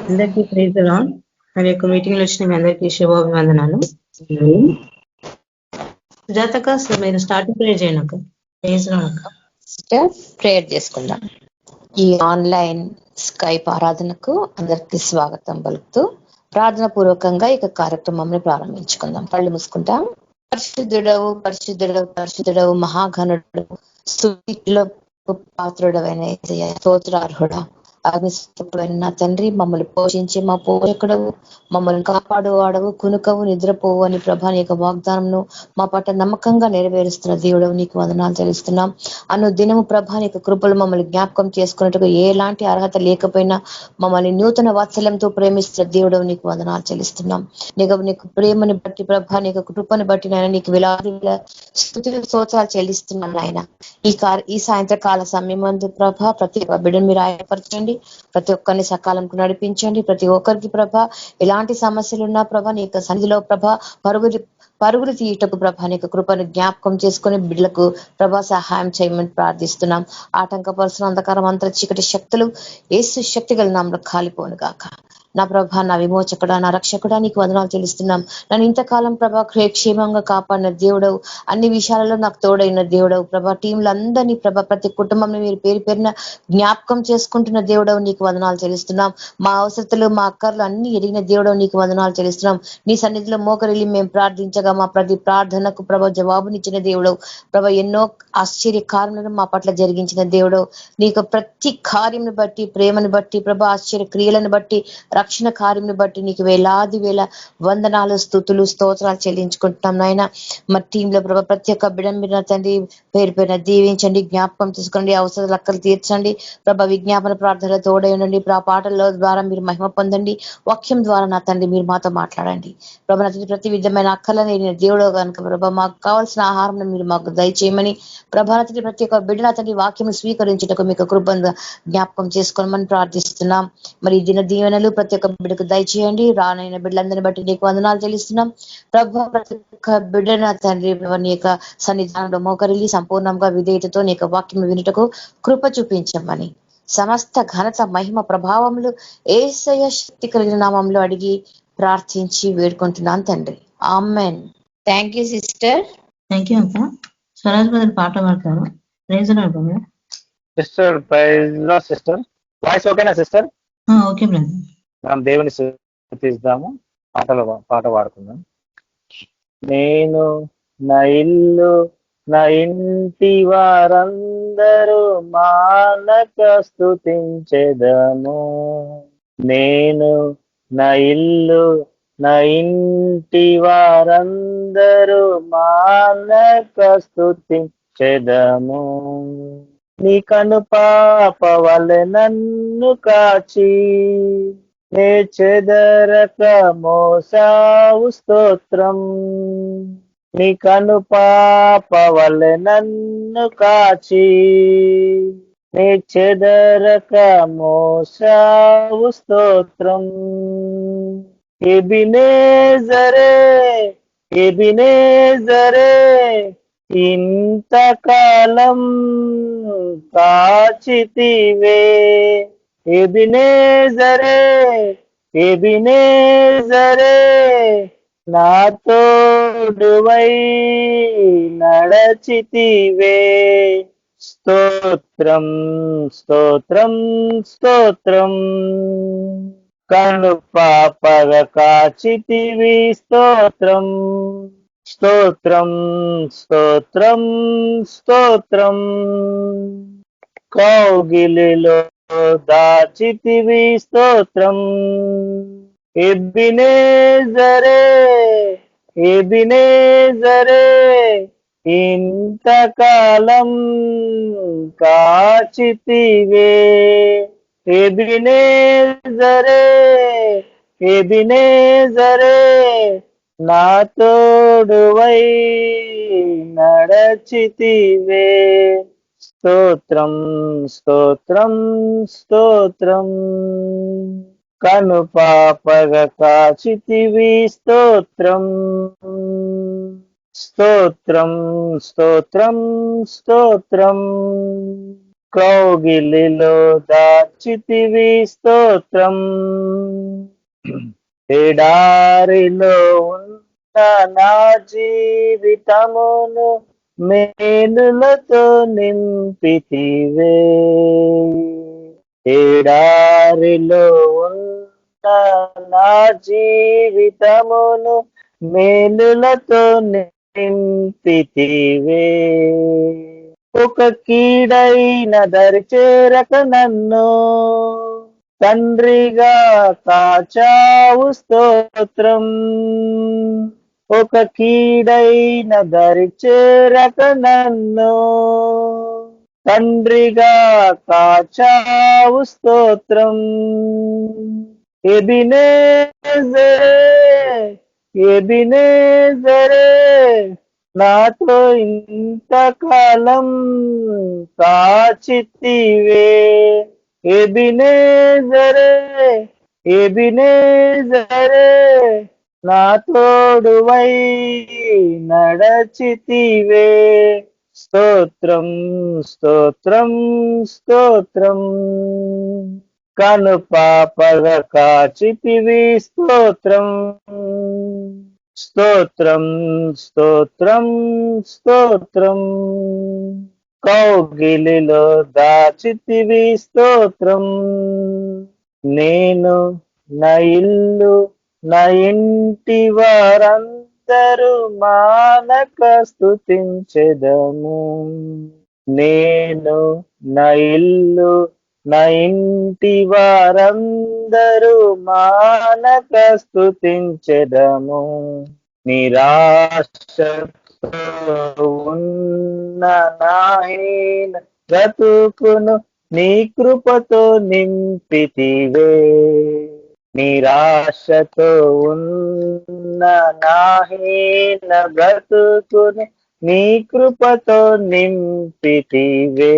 అందరికీ praise lord. మరి యొక్క మీటింగ్ లో వచ్చిన మీ అందరికీ శుభాభివందనాలు. సుజాతక మీరు స్టార్టింగ్ ప్రేయర్ చేయండి అక్క. ప్రైజ్ లార్డ్ అక్క. ప్రేయర్ చేసుకుందాం. ఈ ఆన్లైన్ స్కైప్ ఆరాధనకు అందరికి స్వాగతం పలుకుతూ ప్రార్థన పూర్వకంగా ఇక కార్యక్రమాన్ని ప్రారంభించుకుందాం. కళ్ళు మూసుకుంటాం. పరిశుద్ధుడవు పరిశుద్ధుడవు పరిశుద్ధుడవు మహాఘనుడు స్తుతిలో పాత్రుడవైన స్తోత్రార్హుడా అగ్నిస్తుడైన నా తండ్రి, మమ్మల్ని పోషించి మా పోషకుడవు, మమ్మల్ని కాపాడువాడవు, కునుకవు నిద్రపోవు అని ప్రభా నీ యొక్క వాగ్దానంను మా పట్ల నమ్మకంగా నెరవేరుస్తున్న దేవుడవు నీకు వందనాలు చెల్లిస్తున్నాం. అను దినము ప్రభా నీ యొక్క కృపలు మమ్మల్ని జ్ఞాపకం చేసుకున్నట్టుగా ఎలాంటి అర్హత లేకపోయినా మమ్మల్ని నూతన వాత్సల్యంతో ప్రేమిస్తున్న దేవుడవు నీకు వందనాలు చెల్లిస్తున్నాం. నీకు ప్రేమని బట్టి ప్రభా నీ యొక్క కృపను బట్టి నాయన నీకు వేలాది స్తుతులు స్తోత్రాలు చెల్లిస్తున్నాం. నాయన ఈ సాయంత్రకాల సమయం ప్రభా ప్రతి ఒక్క బిడ్డను మీరు ఆయపరచండి, ప్రతి ఒక్కరిని సకాలంకు నడిపించండి. ప్రతి ఒక్కరికి ప్రభ ఎలాంటి సమస్యలు ఉన్నా ప్రభ నీ యొక్క సన్నిధిలో ప్రభ పరుగులు తీయటకు ప్రభ నీ యొక్క కృపను జ్ఞాపకం చేసుకుని బిడ్డలకు ప్రభా సహాయం చేయమని ప్రార్థిస్తున్నాం. ఆటంకపరుచిన అంధకారం అంతర చీకటి శక్తులు యేసు శక్తి గల నామములో కాలిపోను గాక. నా ప్రభ నా విమోచకుడా నా రక్షకుడా నీకు వందనాలు చెల్లిస్తున్నాం. నన్ను ఇంతకాలం ప్రభా క్షేమంగా కాపాడిన దేవుడవు, అన్ని విషయాలలో నాకు తోడైన దేవుడవు ప్రభా, టీంలందరినీ ప్రభా ప్రతి కుటుంబంలో మీరు పేరు పేరున జ్ఞాపకం చేసుకుంటున్న దేవుడవు నీకు వందనాలు చెల్లిస్తున్నాం. మా అవసరతలు మా అక్కర్లు అన్ని ఎరిగిన దేవుడవు నీకు వందనాలు చెల్లిస్తున్నాం. నీ సన్నిధిలో మోకరిల్లి మేము ప్రార్థించగా మా ప్రతి ప్రార్థనకు ప్రభా జవాబునిచ్చిన దేవుడవు ప్రభా, ఎన్నో ఆశ్చర్య కార్యాలను మా పట్ల జరిగించిన దేవుడవు. నీకు ప్రతి కార్యం బట్టి ప్రేమను బట్టి ప్రభా ఆశ్చర్య క్రియలను బట్టి రక్షణ కార్యం బట్టి నీకు వేలాది వేల వందనాలు స్తుతులు స్తోత్రాలు చెల్లించుకుంటున్నాం. నాయన మా టీంలో ప్రభా ప్రతి ఒక్క బిడ్డను మీరు తండ్రి పేరు పేరున దీవించండి, జ్ఞాపకం తీసుకోండి, అవసర లెక్కలు తీర్చండి ప్రభా. విజ్ఞాపన ప్రార్థనలు తోడై ఉండండి ప్రభా. పాటల ద్వారా మీరు మహిమ పొందండి, వాక్యం ద్వారా నా తండ్రి మీరు మాతో మాట్లాడండి ప్రభా. నా తండ్రి ప్రతి విధమైన అక్కలని నేను దేవుడు కనుక ప్రభా మాకు కావాల్సిన ఆహారం మీరు మాకు దయచేయమని ప్రభా. నా తండ్రి ప్రతి ఒక్క బిడ్డ నా తండ్రి వాక్యం స్వీకరించుటకు మీకు కృపను జ్ఞాపకం చేసుకోమని ప్రార్థిస్తున్నాం. మరి ఈ దిన దీవెనలు ప్రతి ఒక్క బిడ్డకు దయచేయండి. రానైన బిడ్డలందరినీ బట్టి నీకు వందనాలు చెల్లిస్తున్నాం ప్రభా. ప్రతి ఒక్క బిడ్డ నా తండ్రి నీ యొక్క సన్నిధానంలో మోకరిల్లి సంపూర్ణంగా విధేయతతో నీ యొక్క వాక్యం వినుటకు కృప చూపించమని సమస్త ఘనత మహిమ ప్రభావములు యేసయ్య శక్తి కలిగిన నామంలో అడిగి ప్రార్థించి వేడుకుంటున్నాను తండ్రి, amen. Thank you sister. Thank you అక్క. స్వరాజ్ బ్రదర్ పాట పాడతారు. Praise lord brother. Sister praise lord sister. Voice ఓకేనా సిస్టర్? Okay brother. మనం దేవుని స్తుతిద్దాము, పాట పాడుకుందాం. నేను నా ఇల్లు నా ఇంటి వారందరూ మానక స్తుతించెదను. నేను నా ఇల్లు నా ఇంటి వారందరూ మానక స్తుతించెదను. నీ కను పాప వలె నన్ను కాచి నే చెదరక మోసావు స్తోత్రం. నీ కను పాప వలె నన్ను కాచి నే చెదరక మోసావు స్తోత్రం. ఎబినేజరే ఎబినేజరే ఇంతకాలం కాచితివే. ఎబినేజరే ఎబినేజరే నా తోడువై నడచితివే. స్తోత్రం స్తోత్రం స్తోత్రం. కను పాపగా కాచితివి స్తోత్రం స్తోత్రం స్తోత్రం స్తోత్రం. కౌగిలిలో దాచితివి స్తోత్రం. ఎబినేజరే ఎబినేజరే ఇంతకాలం కాచితివే. ఎబినేజరే ఎబినేజరే నా తోడువై నడచితివే. స్తోత్రం స్తోత్రం స్తోత్రం. కను పాపగా కాచితివి స్తోత్రం స్తోత్రం స్తోత్రం స్తోత్రం. కౌగిలిలో దాచితివి స్తోత్రం. ఎడారిలో ఉన్న నా జీవితమును మేలులతో నింపితివే. ఎడారిలో ఉన్న నా జీవితమును మేలులతో నింపితివే. ఒక కీడైన దరిచేరక నన్ను తండ్రిగా కాచావు స్తోత్రం. ఒక కీడైన దరిచేరక నన్ను తండ్రిగా కాచావు స్తోత్రం. ఎబినేజరే ఎబినేజరే నాతో ఇంతకాలం కాచితివే. ఎబినేజరే ఎబినేజరే నా తోడువై నడచితివే. స్తోత్రం స్తోత్రం స్తోత్రం. కను పాపగా కాచితివి స్తోత్రం. స్తోత్రం స్తోత్రం స్తోత్రం. కౌగిలిలో దాచితివి స్తోత్రం. నేను నా ఇల్లు నా ఇంటి వారందరూ మానక స్తుతించెదము. నేను నా ఇల్లు నా ఇంటి వారందరూ మానక స్తుతించెదము. నిరాశతో ఉన్న నా హీన బ్రతుకును నీ కృపతో నింపితివే. నిరాశతో ఉన్న నా హీన బ్రతుకును నీ కృపతో నింపితివే.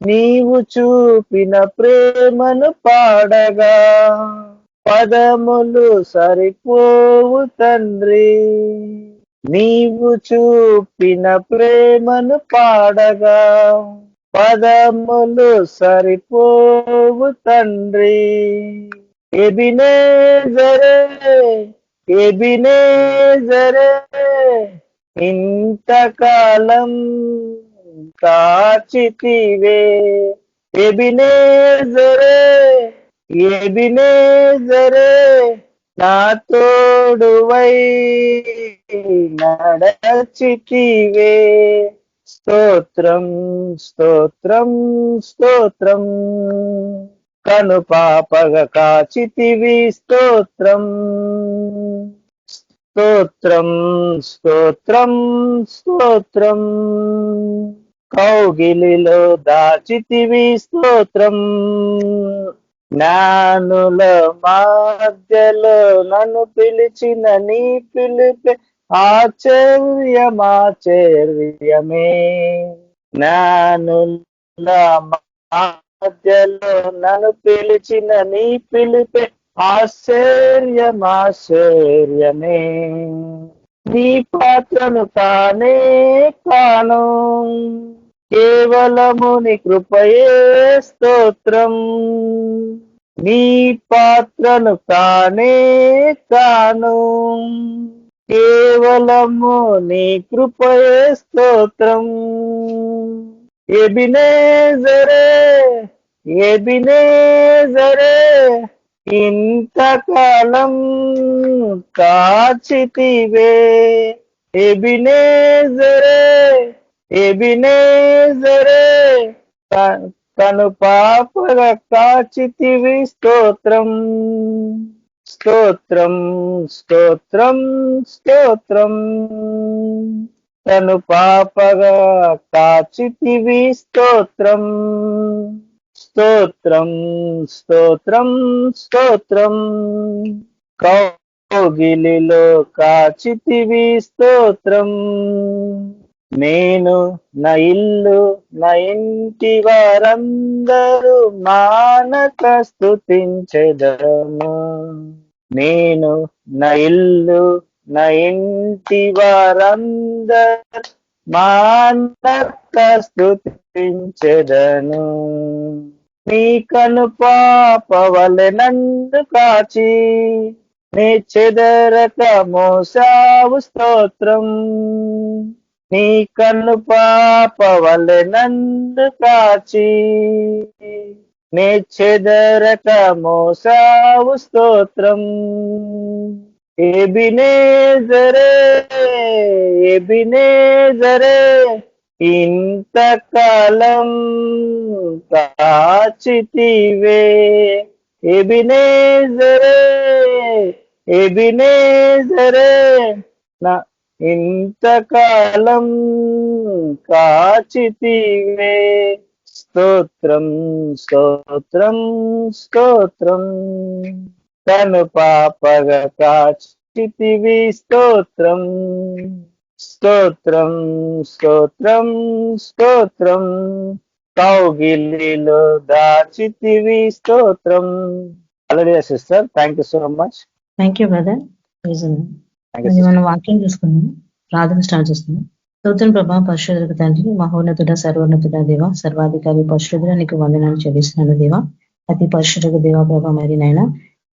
నీవు చూపిన ప్రేమను పాడగా పదములు సరిపోవు తండ్రి. నీవు చూపిన ప్రేమను పాడగా పదములు సరిపోవు తండ్రి. ఎబినేజరే ఎబినేజరే ఇంతకాలం కాచితివే. ఎబినేజరే ఎబినేజరే నా తోడువై నడచితివే. స్తోత్రం స్తోత్రం స్తోత్రం. కను పాపగా కాచితివి స్తోత్రం. స్తోత్రం స్తోత్రం స్తోత్రం. కౌగిలిలో దాచితివి స్తోత్రం. జ్ఞానుల మధ్యలో నన్ను పిలిచిన నీ పిలిపే ఆశ్చర్యమాశ్చర్యమే. జ్ఞానుల మధ్యలో నన్ను పిలిచిన నీ పిలిపే ఆశ్చర్యమాశ్చర్యమే. నీ పాత్రను కానే కాను, కేవలము నీ కృపయే స్తోత్రం. నీ పాత్రను కానే కాను, కేవలము నీ కృపయే స్తోత్రం. ఎబినేజరే ఎబినేజరే ఇంతకాలం కాచితివే. ఎబినేజరే ఎబినేజరే తను పాపగా కాచితివి స్తోత్రం. స్తోత్రం స్తోత్రం స్తోత్రం. తను పాపగా కాచితివి స్తోత్రం. స్తోత్రం స్తోత్రం స్తోత్రం. కౌగిలిలో కాచితివి స్తోత్రం. నేను నా ఇల్లు నా ఇంటి వారందరూ మానక స్తుతించెదము. నేను నా ఇల్లు నా ఇంటి వారందరూ మానక స్తుతించెదను. నీ కను పాపవలె నన్ను కాచి నీ చెదరక మోసావు స్తోత్రం. నీ కన్ను పాపవలె నన్ను కాచి నీ చెదరక మోసావు స్తోత్రం. ఎబినేజరే ఎబినేజరే ఇంతకాలం కాచితివే. ఎబినేజరే ఎబినేజరే నా ఇంతకాలం కాచితివే. స్తోత్రం స్తోత్రం స్తోత్రం. తను పాపగా కాచితివి. స్తోత్రం స్తోత్రం స్తోత్రం స్తోత్రం. కౌగిలిలో దాచితివి. స్తోత్రం. Hallelujah sister, thank you so much. Thank you brother. మనం వాక్యం చూసుకున్నాం, ప్రార్థన స్టార్ట్ చేస్తున్నాం. స్తోత్రం ప్రభా, పరిశుద్ధులకు తండ్రి, మహోన్నతుడ, సర్వోన్నతుడ దేవ, సర్వాధికారి పరిశుద్ధుడ, నీకు వందనాలు చెల్లిస్తున్నాను దేవా. అతి పరిశుద్ధకు దేవా ప్రభా, మరి నాయన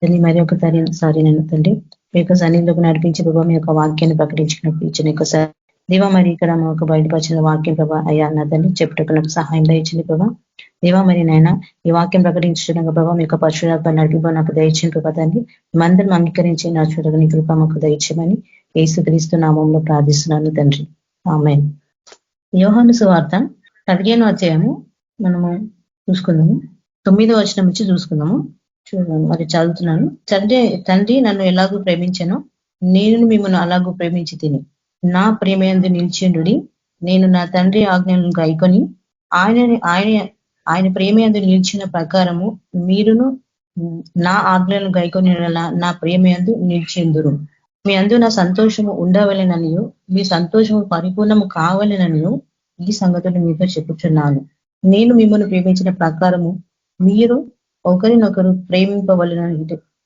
తల్లి మరి ఒకసారి నేను తండ్రి మీ యొక్క సన్నిధిలోకి నడిపించి ప్రభావ మీ యొక్క వాక్యాన్ని ప్రకటించినప్పుడు ఇచ్చిన ఒకసారి దేవా, మరి ఇక్కడ మా యొక్క బయటపరిచిన వాక్యం ప్రభా అయ్యా నా తండ్రి చెప్పుటకు నాకు సహాయం దయచింది ప్రభా. దేవా మరి నాయన ఈ వాక్యం ప్రకటించడం ప్రభావ మీ యొక్క పరిశుధాత్మ నడిపి నాకు దయచిన ప్రభా తండ్రి, మందరం అంగీకరించి నా చూడగా నీ కృప మాకు దయచేయమని యేసుక్రీస్తు నామంలో ప్రార్థిస్తున్నాను తండ్రి, ఆమేన్. యోహాను సువార్త 15వ అధ్యాయము మనము చూసుకుందాము. 9వ వచనం నుంచి చూసుకుందాము. చూడండి, మరి చదువుతున్నాను. తండ్రి నన్ను ఎలాగూ ప్రేమించానో నేను మిమ్మల్ని అలాగూ ప్రేమించి తిని నా ప్రేమయందు నిలిచిండుడి. నేను నా తండ్రి ఆజ్ఞలను గైకొని ఆయన ప్రేమయందు నిలిచిన ప్రకారము మీరును నా ఆజ్ఞలను గైకొని నా ప్రేమయందు నిలిచిందురు. మీ అందు నా సంతోషము ఉండవలెననియు మీ సంతోషము పరిపూర్ణము కావాలననియు ఈ సంగతులు మీతో చెప్పుచున్నాను. నేను మిమ్మల్ని ప్రేమించిన ప్రకారము మీరు ఒకరినొకరు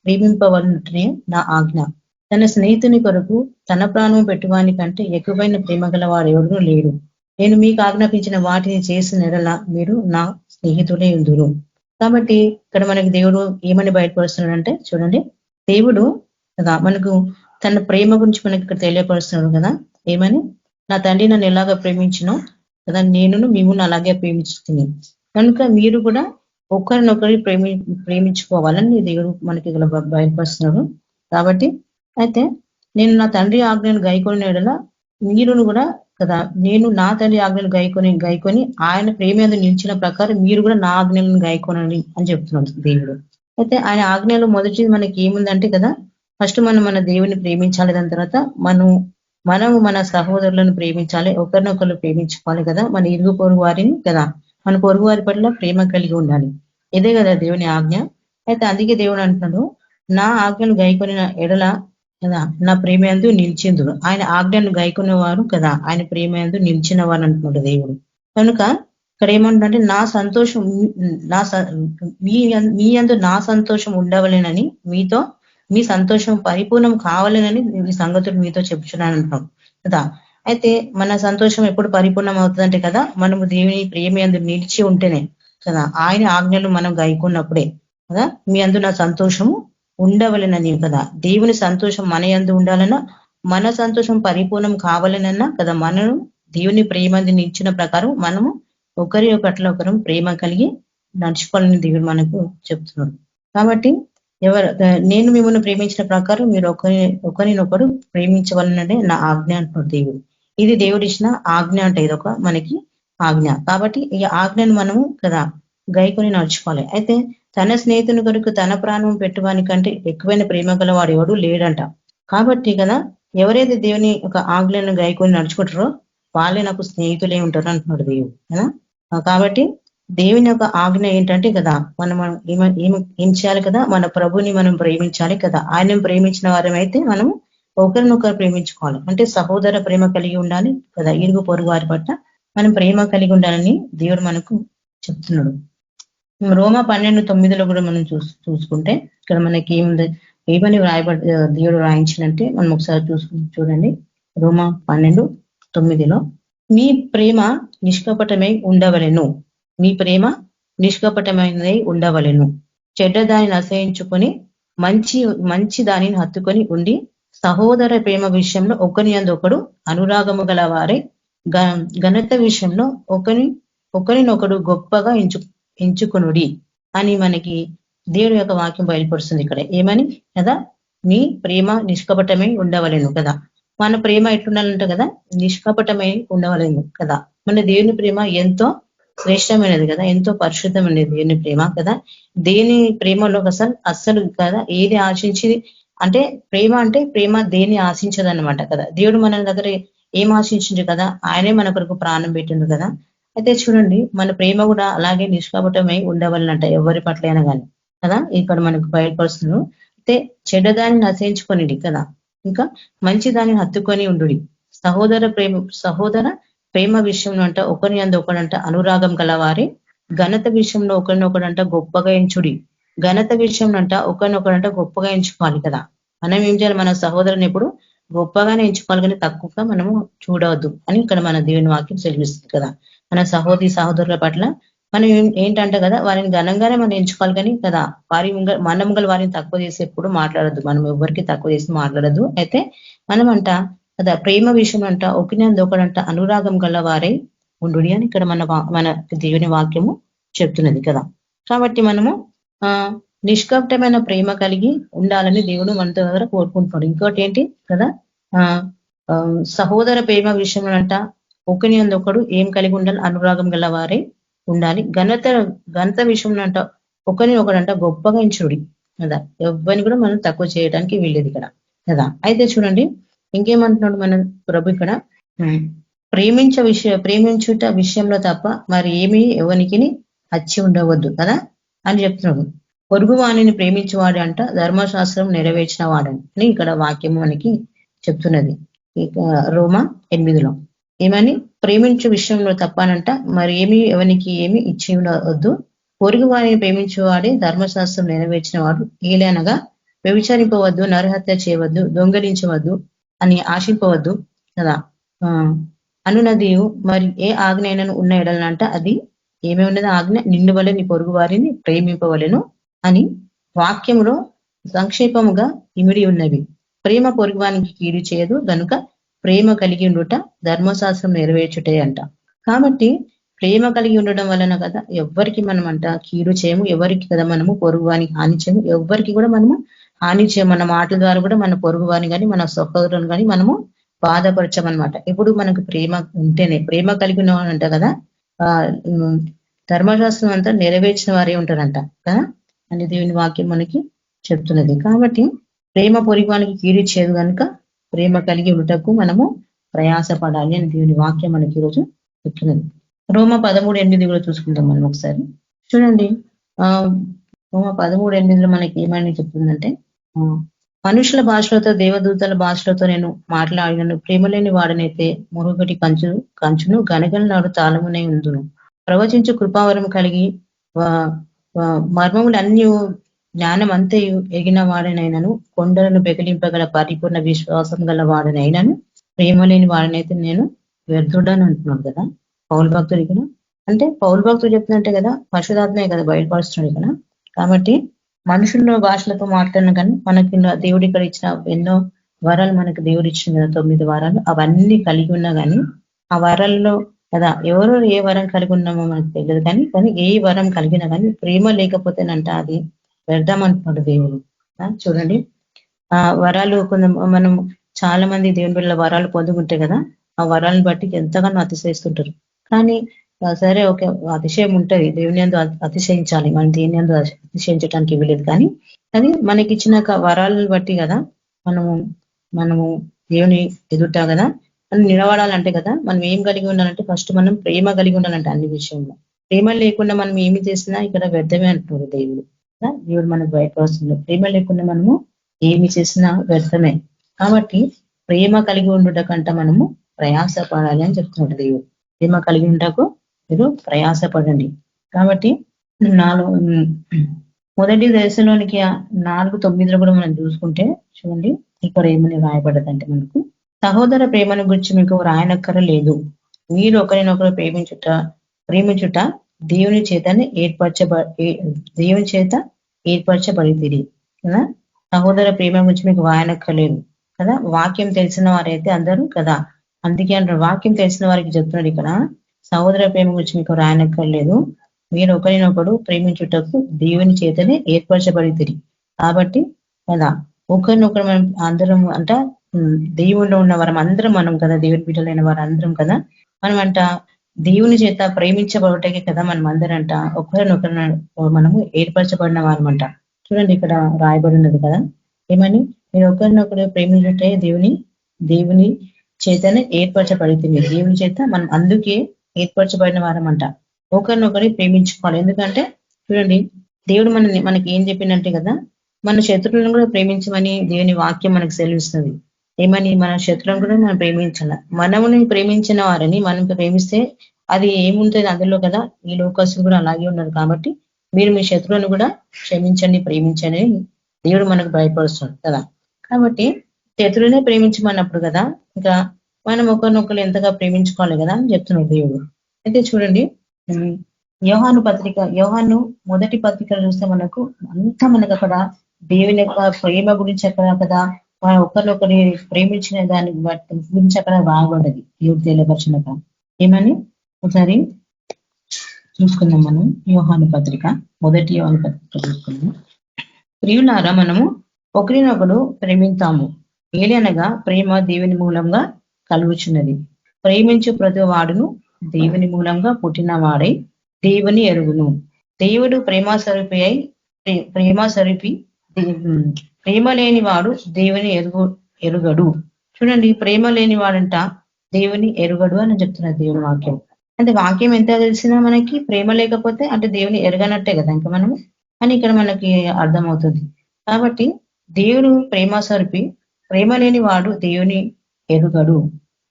ప్రేమింపవలనటే నా ఆజ్ఞ. తన స్నేహితుని కొరకు తన ప్రాణం పెట్టువాని కంటే ఎక్కువైన ప్రేమ గల వాడు ఎవడూ లేడు. నేను మీకు ఆజ్ఞాపించిన వాటిని చేసిన ఎడల మీరు నా స్నేహితులే ఉందురు. కాబట్టి ఇక్కడ మనకి దేవుడు ఏమని బయటపరుస్తున్నాడంటే, చూడండి, దేవుడు కదా మనకు తన ప్రేమ గురించి మనకి ఇక్కడ తెలియపరుస్తున్నాడు కదా. ఏమని? నా తండ్రి నన్ను ఎలాగ ప్రేమించినో కదా నేను మిమ్మల్ని అలాగే ప్రేమించుతుంది. కనుక మీరు కూడా ఒకరినొకరి ప్రేమించుకోవాలని దేవుడు మనకి ఇక్కడ బయటపరుస్తున్నాడు. కాబట్టి అయితే నేను నా తండ్రి ఆజ్ఞను గైకొని ఎడల మీరును కూడా కదా నేను నా తండ్రి ఆజ్ఞను గైకొని ఆయన ప్రేమ నిలిచిన ప్రకారం మీరు కూడా నా ఆజ్ఞలను గైకొనండి అని చెప్తున్నాడు దేవుడు. అయితే ఆయన ఆజ్ఞలో మొదటిది మనకి ఏముందంటే కదా, ఫస్ట్ మనం మన దేవుని ప్రేమించాలి. దాని తర్వాత మనము మన సహోదరులను ప్రేమించాలి, ఒకరినొకరు ప్రేమించుకోవాలి కదా, మన ఇరుగు పొరుగు వారిని కదా, మన పొరుగు వారి పట్ల ప్రేమ కలిగి ఉండాలి. ఇదే కదా దేవుని ఆజ్ఞ. అయితే అందుకే దేవుడు అంటున్నాడు, నా ఆజ్ఞను గైకొనిన ఎడల కదా నా ప్రేమ యందు నిలిచిందుడు. ఆయన ఆజ్ఞను గైకునేవారు కదా ఆయన ప్రేమ యందు నిలిచిన వారు అంటున్నాడు దేవుడు. కనుక ఇక్కడ ఏమంటుందంటే నా సంతోషం మీ యందు నా సంతోషం ఉండవలేనని మీతో మీ సంతోషం పరిపూర్ణం కావాలనని ఈ సంగతులు మీతో చెప్పుచున్నాను అంటున్నాం కదా. అయితే మన సంతోషం ఎప్పుడు పరిపూర్ణం అవుతుందంటే కదా మనము దేవుని ప్రేమ యందు నిలిచి ఉంటేనే కదా, ఆయన ఆజ్ఞలు మనం గైకున్నప్పుడే కదా మీ యందు నా సంతోషము ఉండవలనని కదా. దేవుని సంతోషం మన యందు ఉండాలన్నా, మన సంతోషం పరిపూర్ణం కావాలనన్నా కదా, మనము దేవుని ప్రేమంది నిలిచిన ప్రకారం మనము ఒకరి పట్ల ఒకరు ప్రేమ కలిగి నడుచుకోవాలని దేవుడు మనకు చెప్తున్నాడు. కాబట్టి నేను మిమ్మల్ని ప్రేమించిన ప్రకారం మీరు ఒకరినొకరు ప్రేమించవాలనంటే నా ఆజ్ఞ అంటున్నాడు దేవుడు. ఇది దేవుడు ఇచ్చిన ఆజ్ఞ అంటే ఇదొక మనకి ఆజ్ఞ. కాబట్టి ఈ ఆజ్ఞను మనము కదా గైకొని నడుచుకోవాలి. అయితే తన స్నేహితుని కొరకు తన ప్రాణం పెట్టువాని కంటే ఎక్కువైన ప్రేమ గల వాడు ఎవడు లేడంట. కాబట్టి కదా ఎవరైతే దేవుని ఒక ఆజ్ఞలను గైకొని నడుచుకుంటారో వాళ్ళే నాకు స్నేహితులే ఉంటారు అంటున్నాడు దేవుడు కదా. కాబట్టి దేవుని యొక్క ఆజ్ఞ ఏంటంటే కదా మనం ఏం చేయాలి కదా, మన ప్రభుని మనం ప్రేమించాలి కదా. ఆయన ప్రేమించిన వారమైతే మనం ఒకరినొకరు ప్రేమించుకోవాలి. అంటే సహోదర ప్రేమ కలిగి ఉండాలి కదా, ఇరుగు పొరుగు వారి పట్ల మనం ప్రేమ కలిగి ఉండాలని దేవుడు మనకు చెప్తున్నాడు. రోమా 12:9 కూడా మనం చూసుకుంటే ఇక్కడ మనకి ఏమని దేవుడు రాయించినంటే మనం ఒకసారి చూడండి. రోమా 12:9 మీ ప్రేమ నిష్కపటమై ఉండవలెను. మీ ప్రేమ నిష్కపటమైనదై ఉండవలెను. చెడ్డ దానిని అసహించుకొని మంచి దానిని హత్తుకొని ఉండి సహోదర ప్రేమ విషయంలో ఒకనియందు అనురాగము గల వారే ఘనత విషయంలో ఒకరినొకడు గొప్పగా ఎంచుకొనుడి అని మనకి దేవుడి యొక్క వాక్యం బయలుపరుస్తుంది ఇక్కడ. ఏమని కదా, మీ ప్రేమ నిష్కపటమై ఉండవలెను కదా. మన ప్రేమ ఎట్లుండాలంట కదా, నిష్కపటమై ఉండవలేము కదా. మన దేవుని ప్రేమ ఎంతో శ్రేష్టమైనది కదా, ఎంతో పరిశుద్ధమైనది దేవుని ప్రేమ కదా. దేని ప్రేమలో అస్సలు కదా ఏది ఆశించి అంటే ప్రేమ దేన్ని ఆశించదన్నమాట కదా. దేవుడు మన దగ్గర ఏం ఆశించిండు కదా, ఆయనే మన కొరకు ప్రాణం పెట్టిండు కదా. అయితే చూడండి, మన ప్రేమ కూడా అలాగే నిష్కపటమై ఉండవాలనంట ఎవరి పట్లైనా కానీ కదా. ఇక్కడ మనకు బయలుపరుస్తున్నాడు. అయితే చెడ్డదాన్ని నశించుకొనిడి కదా, ఇంకా మంచి దాన్ని హత్తుకొని ఉండు. సహోదర ప్రేమ విషయంలో అంట ఒకరిని ఒకడంట అనురాగం గలవారి ఘనత విషయంలో ఒకరినొకడంట గొప్పగా ఎంచుడి. ఘనత విషయంలో అంట ఒకరినొకడంట గొప్పగా ఎంచుకోవాలి కదా. మనం ఏం చేయాలి, మన సహోదరుని ఎప్పుడు గొప్పగానే ఎంచుకోవాలి, కానీ తక్కువగా మనము చూడవద్దు అని ఇక్కడ మన దేవుని వాక్యం సెలవిస్తుంది కదా. మన సహోదరుల పట్ల మనం ఏంటంటే కదా, వారిని ఘనంగానే మనం ఎంచుకోవాలి కానీ కదా, మనం వారిని తక్కువ చేసి ఎప్పుడు మాట్లాడద్దు. మనం ఎవరికి తక్కువ చేసి మాట్లాడద్దు. అయితే మనమంట కదా ప్రేమ విషయం అంట ఒకడంట అనురాగం గల వారై ఉండు అని ఇక్కడ మన దేవుని వాక్యము చెప్తున్నది కదా. కాబట్టి మనము నిష్కపటమైన ప్రేమ కలిగి ఉండాలని దేవుడు మన దగ్గర కోరుకుంటున్నాడు. ఇంకోటి ఏంటి కదా, సహోదర ప్రేమ విషయంలో అంట ఒకడు ఏం కలిగి ఉండాలి, అనురాగం గల వారై ఉండాలి. ఘనత విషయంలో అంట ఒకడంట గొప్పగా ఎంచుడి కదా. ఎవరిని కూడా మనం తక్కువ చేయడానికి వీల్లేదు ఇక్కడ కదా. అయితే చూడండి ఇంకేమంటున్నాడు మన ప్రభు ఇక్కడ, ప్రేమించుట విషయంలో తప్ప మరి ఏమీ ఎవరికి అచ్చి ఉండవద్దు కదా అని చెప్తున్నాడు. పొరుగు వాణిని ప్రేమించేవాడు అంట ధర్మశాస్త్రం నెరవేర్చిన వాడని ఇక్కడ వాక్యం మనకి చెప్తున్నది. రోమా 8లో ఏమని, ప్రేమించే విషయంలో తప్పనంట మరి ఏమి ఎవరికి ఏమి ఇచ్చి ఉండవద్దు. పొరుగు వారిని ప్రేమించేవాడే ధర్మశాస్త్రం నెరవేర్చిన వాడు. ఏలనగా వ్యభిచరింపవద్దు, నరహత్య చేయవద్దు, దొంగలించవద్దు అని ఆశింపవద్దు కదా అనున్నది. మరి ఏ ఆజ్ఞైనను ఉన్న ఎడలనంట అది ఏమే ఉన్నది ఆజ్ఞ, నిన్ను వలె నీ పొరుగు వారిని ప్రేమింపవలెను అని వాక్యములో సంక్షేపముగా ఇమిడి ఉన్నవి. ప్రేమ పొరుగువానికి కీడు చేయదు గనుక ప్రేమ కలిగి ఉండుట ధర్మశాస్త్రం నెరవేర్చుటే అంట. కాబట్టి ప్రేమ కలిగి ఉండడం వలన కదా ఎవరికి మనం అంట కీడు చేయము, ఎవరికి కదా మనము పొరుగువానికి హాని చేయము, ఎవరికి కూడా మనము హాని చేయము. మన మాటల ద్వారా కూడా మన పొరుగువాని కానీ మన సహోదరులను కానీ మనము బాధపరచమనమాట. ఇప్పుడు మనకు ప్రేమ ఉంటేనే, ప్రేమ కలిగి ఉన్నవాడంట కదా ధర్మశాస్త్రం అంతా నెరవేర్చిన వారే ఉంటారంట కదా అని దేవుని వాక్యం మనకి చెప్తున్నది. కాబట్టి ప్రేమ పొరుగువానికి కీడు చేయదు కనుక ప్రేమ కలిగి ఉండటకు మనము ప్రయాసపడాలి అని దేవుని వాక్యం మనకి ఈరోజు చెప్తున్నది. రోమ 13:8 కూడా చూసుకుంటాం మనం ఒకసారి. చూడండి రోమ 13:8 మనకి ఏమని చెప్తుందంటే, మనుషుల భాషలతో దేవదూతల భాషలతో నేను మాట్లాడినను ప్రేమలేని వాడనైతే మురుగటి కంచును గనగలనాడు తాళమునే ఉందును. ప్రవచించు కృపావరం కలిగి మర్మములు అన్ని జ్ఞానం అంతే ఎగిన వాడనైనను కొండలను బెదిలింపగల పరిపూర్ణ విశ్వాసం గల వాడనైనను ప్రేమ లేని వాడనైతే నేను వ్యర్థుడని అంటున్నాడు కదా పౌలు భక్తుడు ఇక్కడ. అంటే పౌలు భక్తుడు చెప్తుందంటే కదా పరిశుధాత్మే కదా బయటపరుస్తున్నాడు కదా. కాబట్టి మనుషుల భాషలతో మాట్లాడిన కానీ మనకి దేవుడు ఇక్కడ ఇచ్చిన ఎన్నో వరాలు మనకు దేవుడు ఇచ్చిన కదా 9 వరాలు, అవన్నీ కలిగి ఉన్నా కానీ ఆ వరాల్లో కదా ఎవరో ఏ వరం కలిగి ఉన్నామో మనకు తెలియదు కానీ ఏ వరం కలిగినా కానీ ప్రేమ లేకపోతేనంట అది వ్యర్థం అంటున్నాడు దేవుడు. చూడండి ఆ వరాలు మనం చాలా మంది దేవుని వల్ల వరాలు పొందుకుంటే కదా ఆ వరాలను బట్టి ఎంతగానో అతిశయిస్తుంటారు. కానీ సరే ఓకే అతిశయం ఉంటుంది, దేవుని యందు అతిశయించాలి, మనం దేని యందు అతిశయించడానికి వీలేదు. కానీ అది మనకి ఇచ్చిన వరాలను బట్టి కదా మనము దేవుని ఎదుట కదా మనం నిలబడాలంటే కదా మనం ఏం కలిగి ఉండాలంటే ఫస్ట్ మనం ప్రేమ కలిగి ఉండాలంటే అన్ని విషయంలో. ప్రేమ లేకుండా మనం ఏమి చేసినా ఇక్కడ వ్యర్థమే అంటున్నారు దేవుడు. దేవుడు మనకు బయటపరుస్తుంది. ప్రేమ లేకుండా మనము ఏమి చేసినా వ్యర్థమే. కాబట్టి ప్రేమ కలిగి ఉండుట కంట మనము ప్రయాసపడాలి అని చెప్తున్నాడు దేవుడు. ప్రేమ కలిగి ఉండటకు మీరు ప్రయాసపడండి. కాబట్టి మొదటి దశలోనికి 4:9 కూడా మనం చూసుకుంటే చూడండి ఇక్కడ ఏమని రాయబడ్డదంటే మనకు సహోదర ప్రేమను గురించి మీకు రాయనక్కర లేదు, మీరు ఒకరినొకరు ప్రేమించుట దేవుని చేతనే దేవుని చేత ఏర్పరచబడితిరి కదా. సహోదర ప్రేమ గురించి మీకు వాయనక్కర్లేదు కదా. వాక్యం తెలిసిన వారైతే అందరూ కదా, అందుకే అంటారు వాక్యం తెలిసిన వారికి చెప్తున్నాడు ఇక్కడ, సహోదర ప్రేమ గురించి మీకు రాయనక్కర్లేదు, మీరు ఒకరినొకడు ప్రేమించుటకు దేవుని చేతనే ఏర్పరచబడితిరి. కాబట్టి కదా ఒకరినొకరు మనం అందరం అంట దేవుల్లో ఉన్న వారం అందరం మనం కదా, దేవుని బిడ్డలైన వారు అందరం కదా, మనం అంట దేవుని చేత ప్రేమించబడటకే కదా మనం అందరంట ఒకరినొకరు మనము ఏర్పరచబడిన వారమంట. చూడండి ఇక్కడ రాయబడి ఉన్నది కదా, ఏమని మీరు ఒకరినొకరు ప్రేమించుటే దేవుని చేతనే ఏర్పరచబడుతుంది. దేవుని చేత మనం అందుకే ఏర్పరచబడిన వారమంట. ఒకరినొకరి ప్రేమించుకోవాలి. ఎందుకంటే చూడండి దేవుడు మనకి ఏం చెప్పిందంటే కదా, మన శత్రువులను కూడా ప్రేమించమని దేవుని వాక్యం మనకు సెలవిస్తుంది. ఏమని మన శత్రువులను కూడా మనం ప్రేమించాల. మనముని ప్రేమించిన వారిని మనం ప్రేమిస్తే అది ఏముంటుంది అందులో కదా. ఈ లోకస్తులు కూడా అలాగే ఉన్నారు కాబట్టి మీరు మీ శత్రువులను కూడా క్షమించండి, ప్రేమించండి దేవుడు మనకు భయపరుస్తుంది కదా. కాబట్టి శత్రువునే ప్రేమించమన్నప్పుడు కదా, ఇంకా మనం ఒకరినొకరు ఎంతగా ప్రేమించుకోవాలి కదా అని చెప్తున్నాడు దేవుడు. అయితే చూడండి యోహాను మొదటి పత్రికలు చూస్తే మనకు మనకు అక్కడ దేవుని యొక్క ప్రేమ గురించి అక్కడ కదా, మనం ఒకరినొకరి ప్రేమించిన దాని గురించి అక్కడ బాగుండదు దేవుడు తెలియపరిచినక. ఏమని ఒకసారి చూసుకుందాం మనం. మొదటి యోహాను పత్రిక చూసుకుందాం. ప్రియులారా మనము ఒకరినొకడు ప్రేమించాము, ఏలనగా ప్రేమ దేవుని మూలంగా కలుగుచున్నది. ప్రేమించు ప్రతి వాడును దేవుని మూలంగా పుట్టిన వాడై దేవుని ఎరుగును. దేవుడు ప్రేమాస్వరూపి ప్రేమ లేని వాడు దేవుని ఎరుగడు. చూడండి ప్రేమ లేని వాడంట దేవుని ఎరుగడు అని చెప్తున్నారు దేవుని వాక్యం. అంటే వాక్యం ఎంత తెలిసినా మనకి ప్రేమ లేకపోతే అంటే దేవుని ఎరగనట్టే కదా ఇంకా మనము అని ఇక్కడ మనకి అర్థమవుతుంది. కాబట్టి దేవుడు ప్రేమాస్వరూపి, ప్రేమ లేని వాడు దేవుని ఎరుగడు.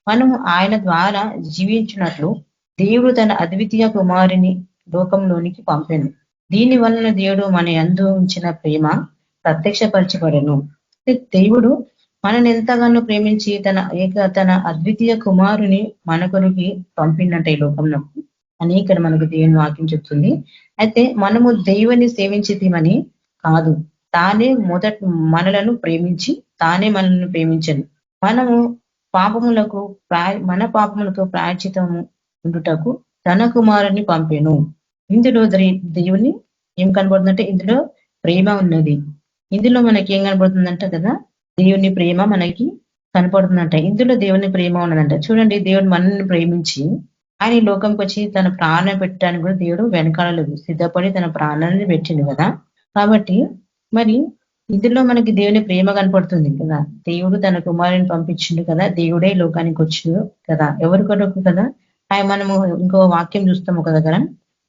మనము ఆయన ద్వారా జీవించినట్లు దేవుడు తన అద్వితీయ కుమారుని లోకంలోనికి పంపెను. దీని వలన దేవుడు మన యందు ఉంచిన ప్రేమ ప్రత్యక్షపరచబడెను. దేవుడు మనని ఎంతగానో ప్రేమించి తన అద్వితీయ కుమారుని మన కొరికి పంపిండంట ఈ లోకంలో అని ఇక్కడ మనకు దేవుని వాక్యం చెప్తుంది. అయితే మనము దేవుని సేవించితమని కాదు, తానే మనలను ప్రేమించి తానే మనల్ని ప్రేమించను. మనము మన పాపములకు ప్రాయశ్చితము ఉండుటకు తన కుమారుని పంపెను. ఇందులో దేవుని ఏం కనబడుతుందంటే ఇందులో ప్రేమ ఉన్నది. ఇందులో మనకి ఏం కనబడుతుందంట కదా, దేవుని ప్రేమ మనకి కనపడుతుందంట. ఇందులో దేవుని ప్రేమ ఉన్నదంట. చూడండి దేవుడు మనల్ని ప్రేమించి ఆయన ఈ లోకంకి వచ్చి తన ప్రాణం పెట్టడానికి కూడా దేవుడు వెనకాడలేదు, సిద్ధపడి తన ప్రాణాన్ని పెట్టిండు కదా. కాబట్టి మరి ఇందులో మనకి దేవుని ప్రేమ కనపడుతుంది కదా. దేవుడు తన కుమారుని పంపించిండు కదా, దేవుడే లోకానికి వచ్చిండు కదా. ఎవరి కొరకు కదా, ఆయన మనము ఇంకో వాక్యం చూస్తాం ఒక దగ్గర,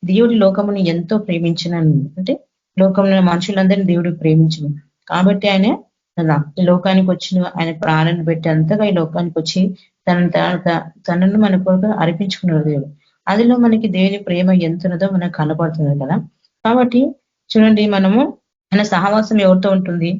దేవుడి లోకముని ఎంతో ప్రేమించినని అంటే లోకంలో మనుషులందరినీ దేవుడు ప్రేమించను కాబట్టి ఆయన కదా ఈ లోకానికి వచ్చిన ఆయన ప్రాణాన్ని పెట్టి అంతగా ఈ లోకానికి వచ్చి తనను మన కొరకు అర్పించుకున్నాడు దేవుడు. అదిలో మనకి దేవుని ప్రేమ ఎంత ఉన్నదో మనకు కనపడుతుంది కదా. కాబట్టి చూడండి మనము మన సహవాసం ఎవరితో ఉంటుంది,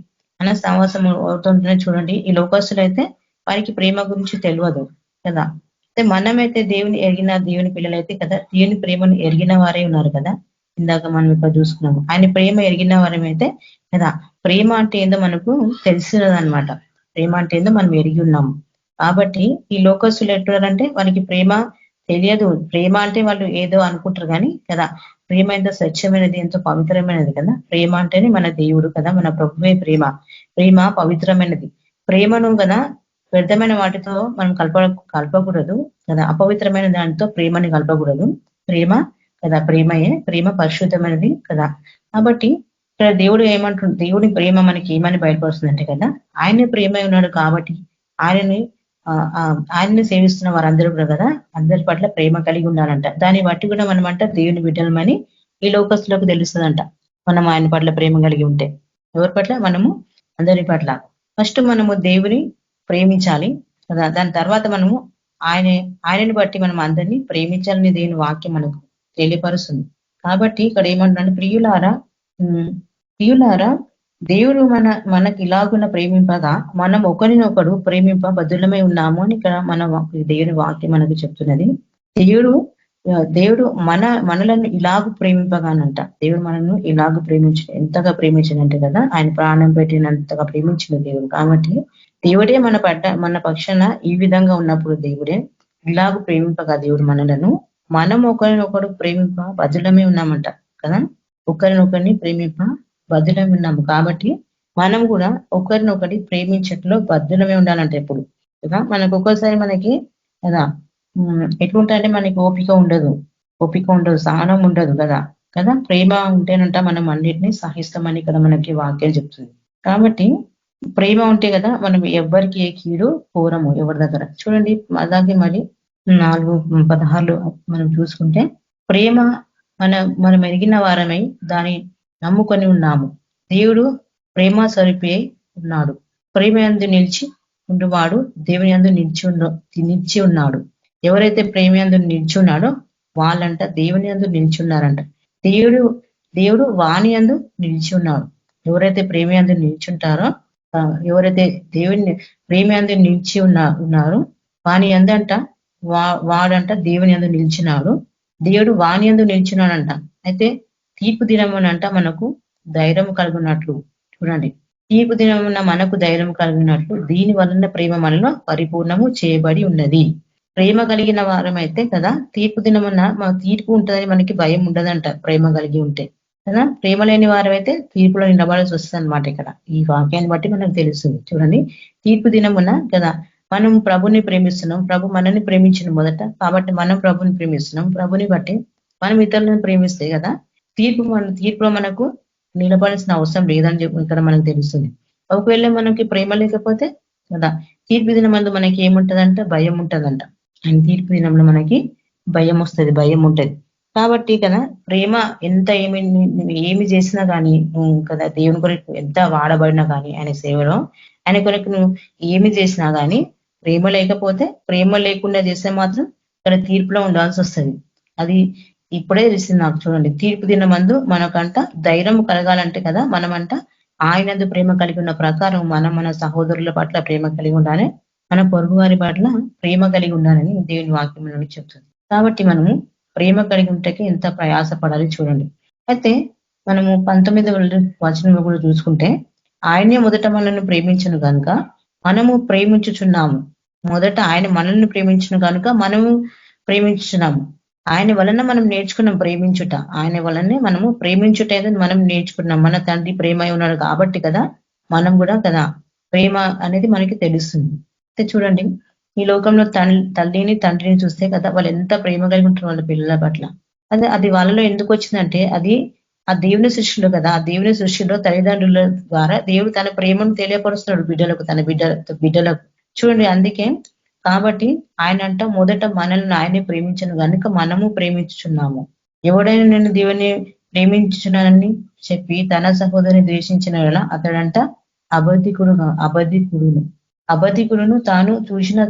మన సహవాసం ఎవరితో ఉంటుందో చూడండి. ఈ లోకస్తులు అయితే వారికి ప్రేమ గురించి తెలియదు కదా. అయితే మనమైతే దేవుని ఎరిగిన దేవుని పిల్లలైతే కదా దేవుని ప్రేమను ఎరిగిన వారే ఉన్నారు కదా. ఇందాక మనం ఇక్కడ చూసుకున్నాము ఆయన ప్రేమ ఎరిగిన వారమైతే కదా. ప్రేమ అంటే ఏందో మనకు తెలిసినదనమాట. ప్రేమ అంటే ఏందో మనం ఎరిగి ఉన్నాము. కాబట్టి ఈ లోకస్తులు ఎట్టారంటే వాళ్ళకి ప్రేమ తెలియదు. ప్రేమ అంటే వాళ్ళు ఏదో అనుకుంటారు కానీ కదా, ప్రేమ ఎంతో స్వచ్ఛమైనది, ఎంతో పవిత్రమైనది కదా. ప్రేమ అంటేనే మన దేవుడు కదా, మన ప్రభువే ప్రేమ. ప్రేమ పవిత్రమైనది. ప్రేమను కదా వ్యర్థమైన వాటితో మనం కలపకూడదు కదా, అపవిత్రమైన దానితో ప్రేమని కలపకూడదు. ప్రేమ కదా ప్రేమయే, ప్రేమ పరిశుద్ధమైనది కదా. కాబట్టి ఇక్కడ దేవుడు ఏమంటుంది, దేవుని ప్రేమ మనకి ఏమని బయటపడుతుందంటే కదా, ఆయనే ప్రేమ ఉన్నాడు కాబట్టి ఆయన్ని సేవిస్తున్న వారందరూ కూడా కదా అందరి పట్ల ప్రేమ కలిగి ఉండాలంట. దాన్ని బట్టి కూడా మనమంట దేవుని బిడ్డలమని ఈ లోకస్తులకు తెలుస్తుందంట. మనం ఆయన పట్ల ప్రేమ కలిగి ఉంటే ఎవరి పట్ల, మనము అందరి పట్ల. ఫస్ట్ మనము దేవుని ప్రేమించాలి కదా, దాని తర్వాత మనము ఆయనని బట్టి మనం అందరినీ ప్రేమించాలని దేవుని వాక్యం మనకు తెలియపరుస్తుంది. కాబట్టి ఇక్కడ ఏమంటున్నాడు, ప్రియులారా దేవుడు మనకి ఇలాగున్న ప్రేమింపగా మనం ఒకరినొకడు ప్రేమింప బద్దులమై ఉన్నాము అని ఇక్కడ మన దేవుని వాక్యం మనకు చెప్తున్నది. దేవుడు మనలను ఇలాగూ ప్రేమింపగానంట. దేవుడు మనల్ని ఇలాగూ ఎంతగా ప్రేమించినంటే కదా, ఆయన ప్రాణం పెట్టినంతగా ప్రేమించిన దేవుడు. కాబట్టి దేవుడే మన పక్షాన ఈ విధంగా ఉన్నప్పుడు దేవుడే ఇలాగూ ప్రేమింపగా దేవుడు మనలను, మనం ఒకరినొకరు ప్రేమింప బదులమే ఉన్నామంట కదా. ఒకరినొకరిని ప్రేమింప బదులమే ఉన్నాము. కాబట్టి మనం కూడా ఒకరినొకటి ప్రేమించట్లో బద్దులమే ఉండాలంట ఎప్పుడు కదా. ఒక్కోసారి మనకి కదా ఎట్లుంటే మనకి ఓపిక ఉండదు, సహనం ఉండదు కదా. ప్రేమ ఉంటేనంట మనం అన్నిటినీ సహిస్తామని ఇక్కడ మనకి వాక్యం చెప్తుంది. కాబట్టి ప్రేమ ఉంటే కదా మనం ఎవ్వరికి ఏ కీడు కోరము ఎవరి దగ్గర. చూడండి అలాగే మరి 4:16 మనం చూసుకుంటే, ప్రేమ మనం ఎరిగిన వారమై దాన్ని నమ్ముకొని ఉన్నాము. దేవుడు ప్రేమ స్వరూపి ఉన్నాడు. ప్రేమ యందు నిలిచి ఉండువాడు దేవుని యందు నిలిచి ఉన్నాడు. ఎవరైతే ప్రేమ యందు నిలిచి ఉన్నాడో వాళ్ళంట దేవుని యందు నిలిచి ఉన్నారంట. దేవుడు వాని యందు నిలిచి ఉన్నాడు. ఎవరైతే ప్రేమ యందు నిలిచుంటారో, ఎవరైతే దేవుని ప్రేమ యందు నిలిచి ఉన్నారో వాని యందంట వాడంట దేవుని యందు నిలిచినాడు. దేవుడు వాని యందు నిలిచినాడంట. అయితే తీర్పు దినమునంట మనకు ధైర్యం కలుగున్నట్లు. చూడండి, తీర్పు దినమున మనకు ధైర్యం కలిగినట్లు దీని వలన ప్రేమ మనలో పరిపూర్ణము చేయబడి ఉన్నది. ప్రేమ కలిగిన వారమైతే కదా తీర్పు దినమున మన తీర్పు ఉంటుందని మనకి భయం ఉండదంట. ప్రేమ కలిగి ఉంటే కదా. ప్రేమ లేని వారమైతే తీర్పులో నిలబడాల్సి వస్తుంది అనమాట. ఇక్కడ ఈ వాక్యాన్ని బట్టి మనకు తెలుస్తుంది. చూడండి, తీర్పు దినమున కదా మనం ప్రభుని ప్రేమిస్తున్నాం, ప్రభు మనల్ని ప్రేమించిన మొదట. కాబట్టి మనం ప్రభుని ప్రేమిస్తున్నాం. ప్రభుని బట్టి మనం ఇతరులను ప్రేమిస్తే కదా తీర్పులో మనకు నిలబడాల్సిన అవసరం లేదని చెప్పి ఇక్కడ మనకు తెలుస్తుంది. ఒకవేళ మనకి ప్రేమ లేకపోతే కదా తీర్పు దినమందు మనకి ఏముంటదంట, భయం ఉంటదంట. అండ్ తీర్పు దినంలో మనకి భయం వస్తుంది, భయం ఉంటది. కాబట్టి కదా ప్రేమ ఎంత ఏమి చేసినా కానీ కదా, దేవుని కొరకు ఎంత వాడబడినా కానీ ఆయన సేవలో ఆయన కొరకు నువ్వు ఏమి చేసినా కానీ ప్రేమ లేకపోతే, ప్రేమ లేకుండా చేస్తే మాత్రం ఇక్కడ తీర్పులో ఉండాల్సి వస్తుంది. అది ఇప్పుడే తెలిసింది నాకు. చూడండి, తీర్పు దినమందు మనకంట ధైర్యం కలగాలంటే కదా మనమంట ఆయనందు ప్రేమ కలిగి ఉన్న ప్రకారం మన సహోదరుల పట్ల ప్రేమ కలిగి ఉండాలి, మన పొరుగు వారి పట్ల ప్రేమ కలిగి ఉండాలని దేవుని వాక్యం చెప్తుంది. కాబట్టి మనము ప్రేమ కలిగి ఉంటేకి ఎంత ప్రయాసపడాలి చూడండి. అయితే మనము 19వ వచనంలో కూడా చూసుకుంటే, ఆయనే మొదట మనల్ని ప్రేమించను కనుక మనము ప్రేమించుచున్నాము. మొదట ఆయన మనల్ని ప్రేమించిన కనుక మనము ప్రేమించుచున్నాము. ఆయన వలన మనం నేర్చుకున్నాం ప్రేమించుట. ఆయన వలనే మనము ప్రేమించుట మనం నేర్చుకున్నాం. మన తండ్రి ప్రేమ ఉన్నాడు కాబట్టి కదా మనం కూడా కదా ప్రేమ అనేది మనకి తెలుస్తుంది. అయితే చూడండి, ఈ లోకంలో తల్లిని తండ్రిని చూస్తే కదా వాళ్ళు ఎంత ప్రేమ కలిగి ఉంటారు వాళ్ళ పిల్లల పట్ల. అది వాళ్ళలో ఎందుకు వచ్చిందంటే అది ఆ దేవుని సృష్టిలో కదా. ఆ దేవుని సృష్టిలో తల్లిదండ్రుల ద్వారా దేవుడు తన ప్రేమను తెలియపరుస్తున్నాడు బిడ్డలకు, తన బిడ్డలకు. చూడండి, అందుకే కాబట్టి ఆయన అంట మొదట మనల్ని ఆయనే ప్రేమించను కనుక మనము ప్రేమించుచున్నాము. ఎవడైనా నేను దేవుని ప్రేమించుచున్నానని చెప్పి తన సహోదరిని ద్వేషించిన వేళ అతడంట అబద్ధికుడును తాను చూసిన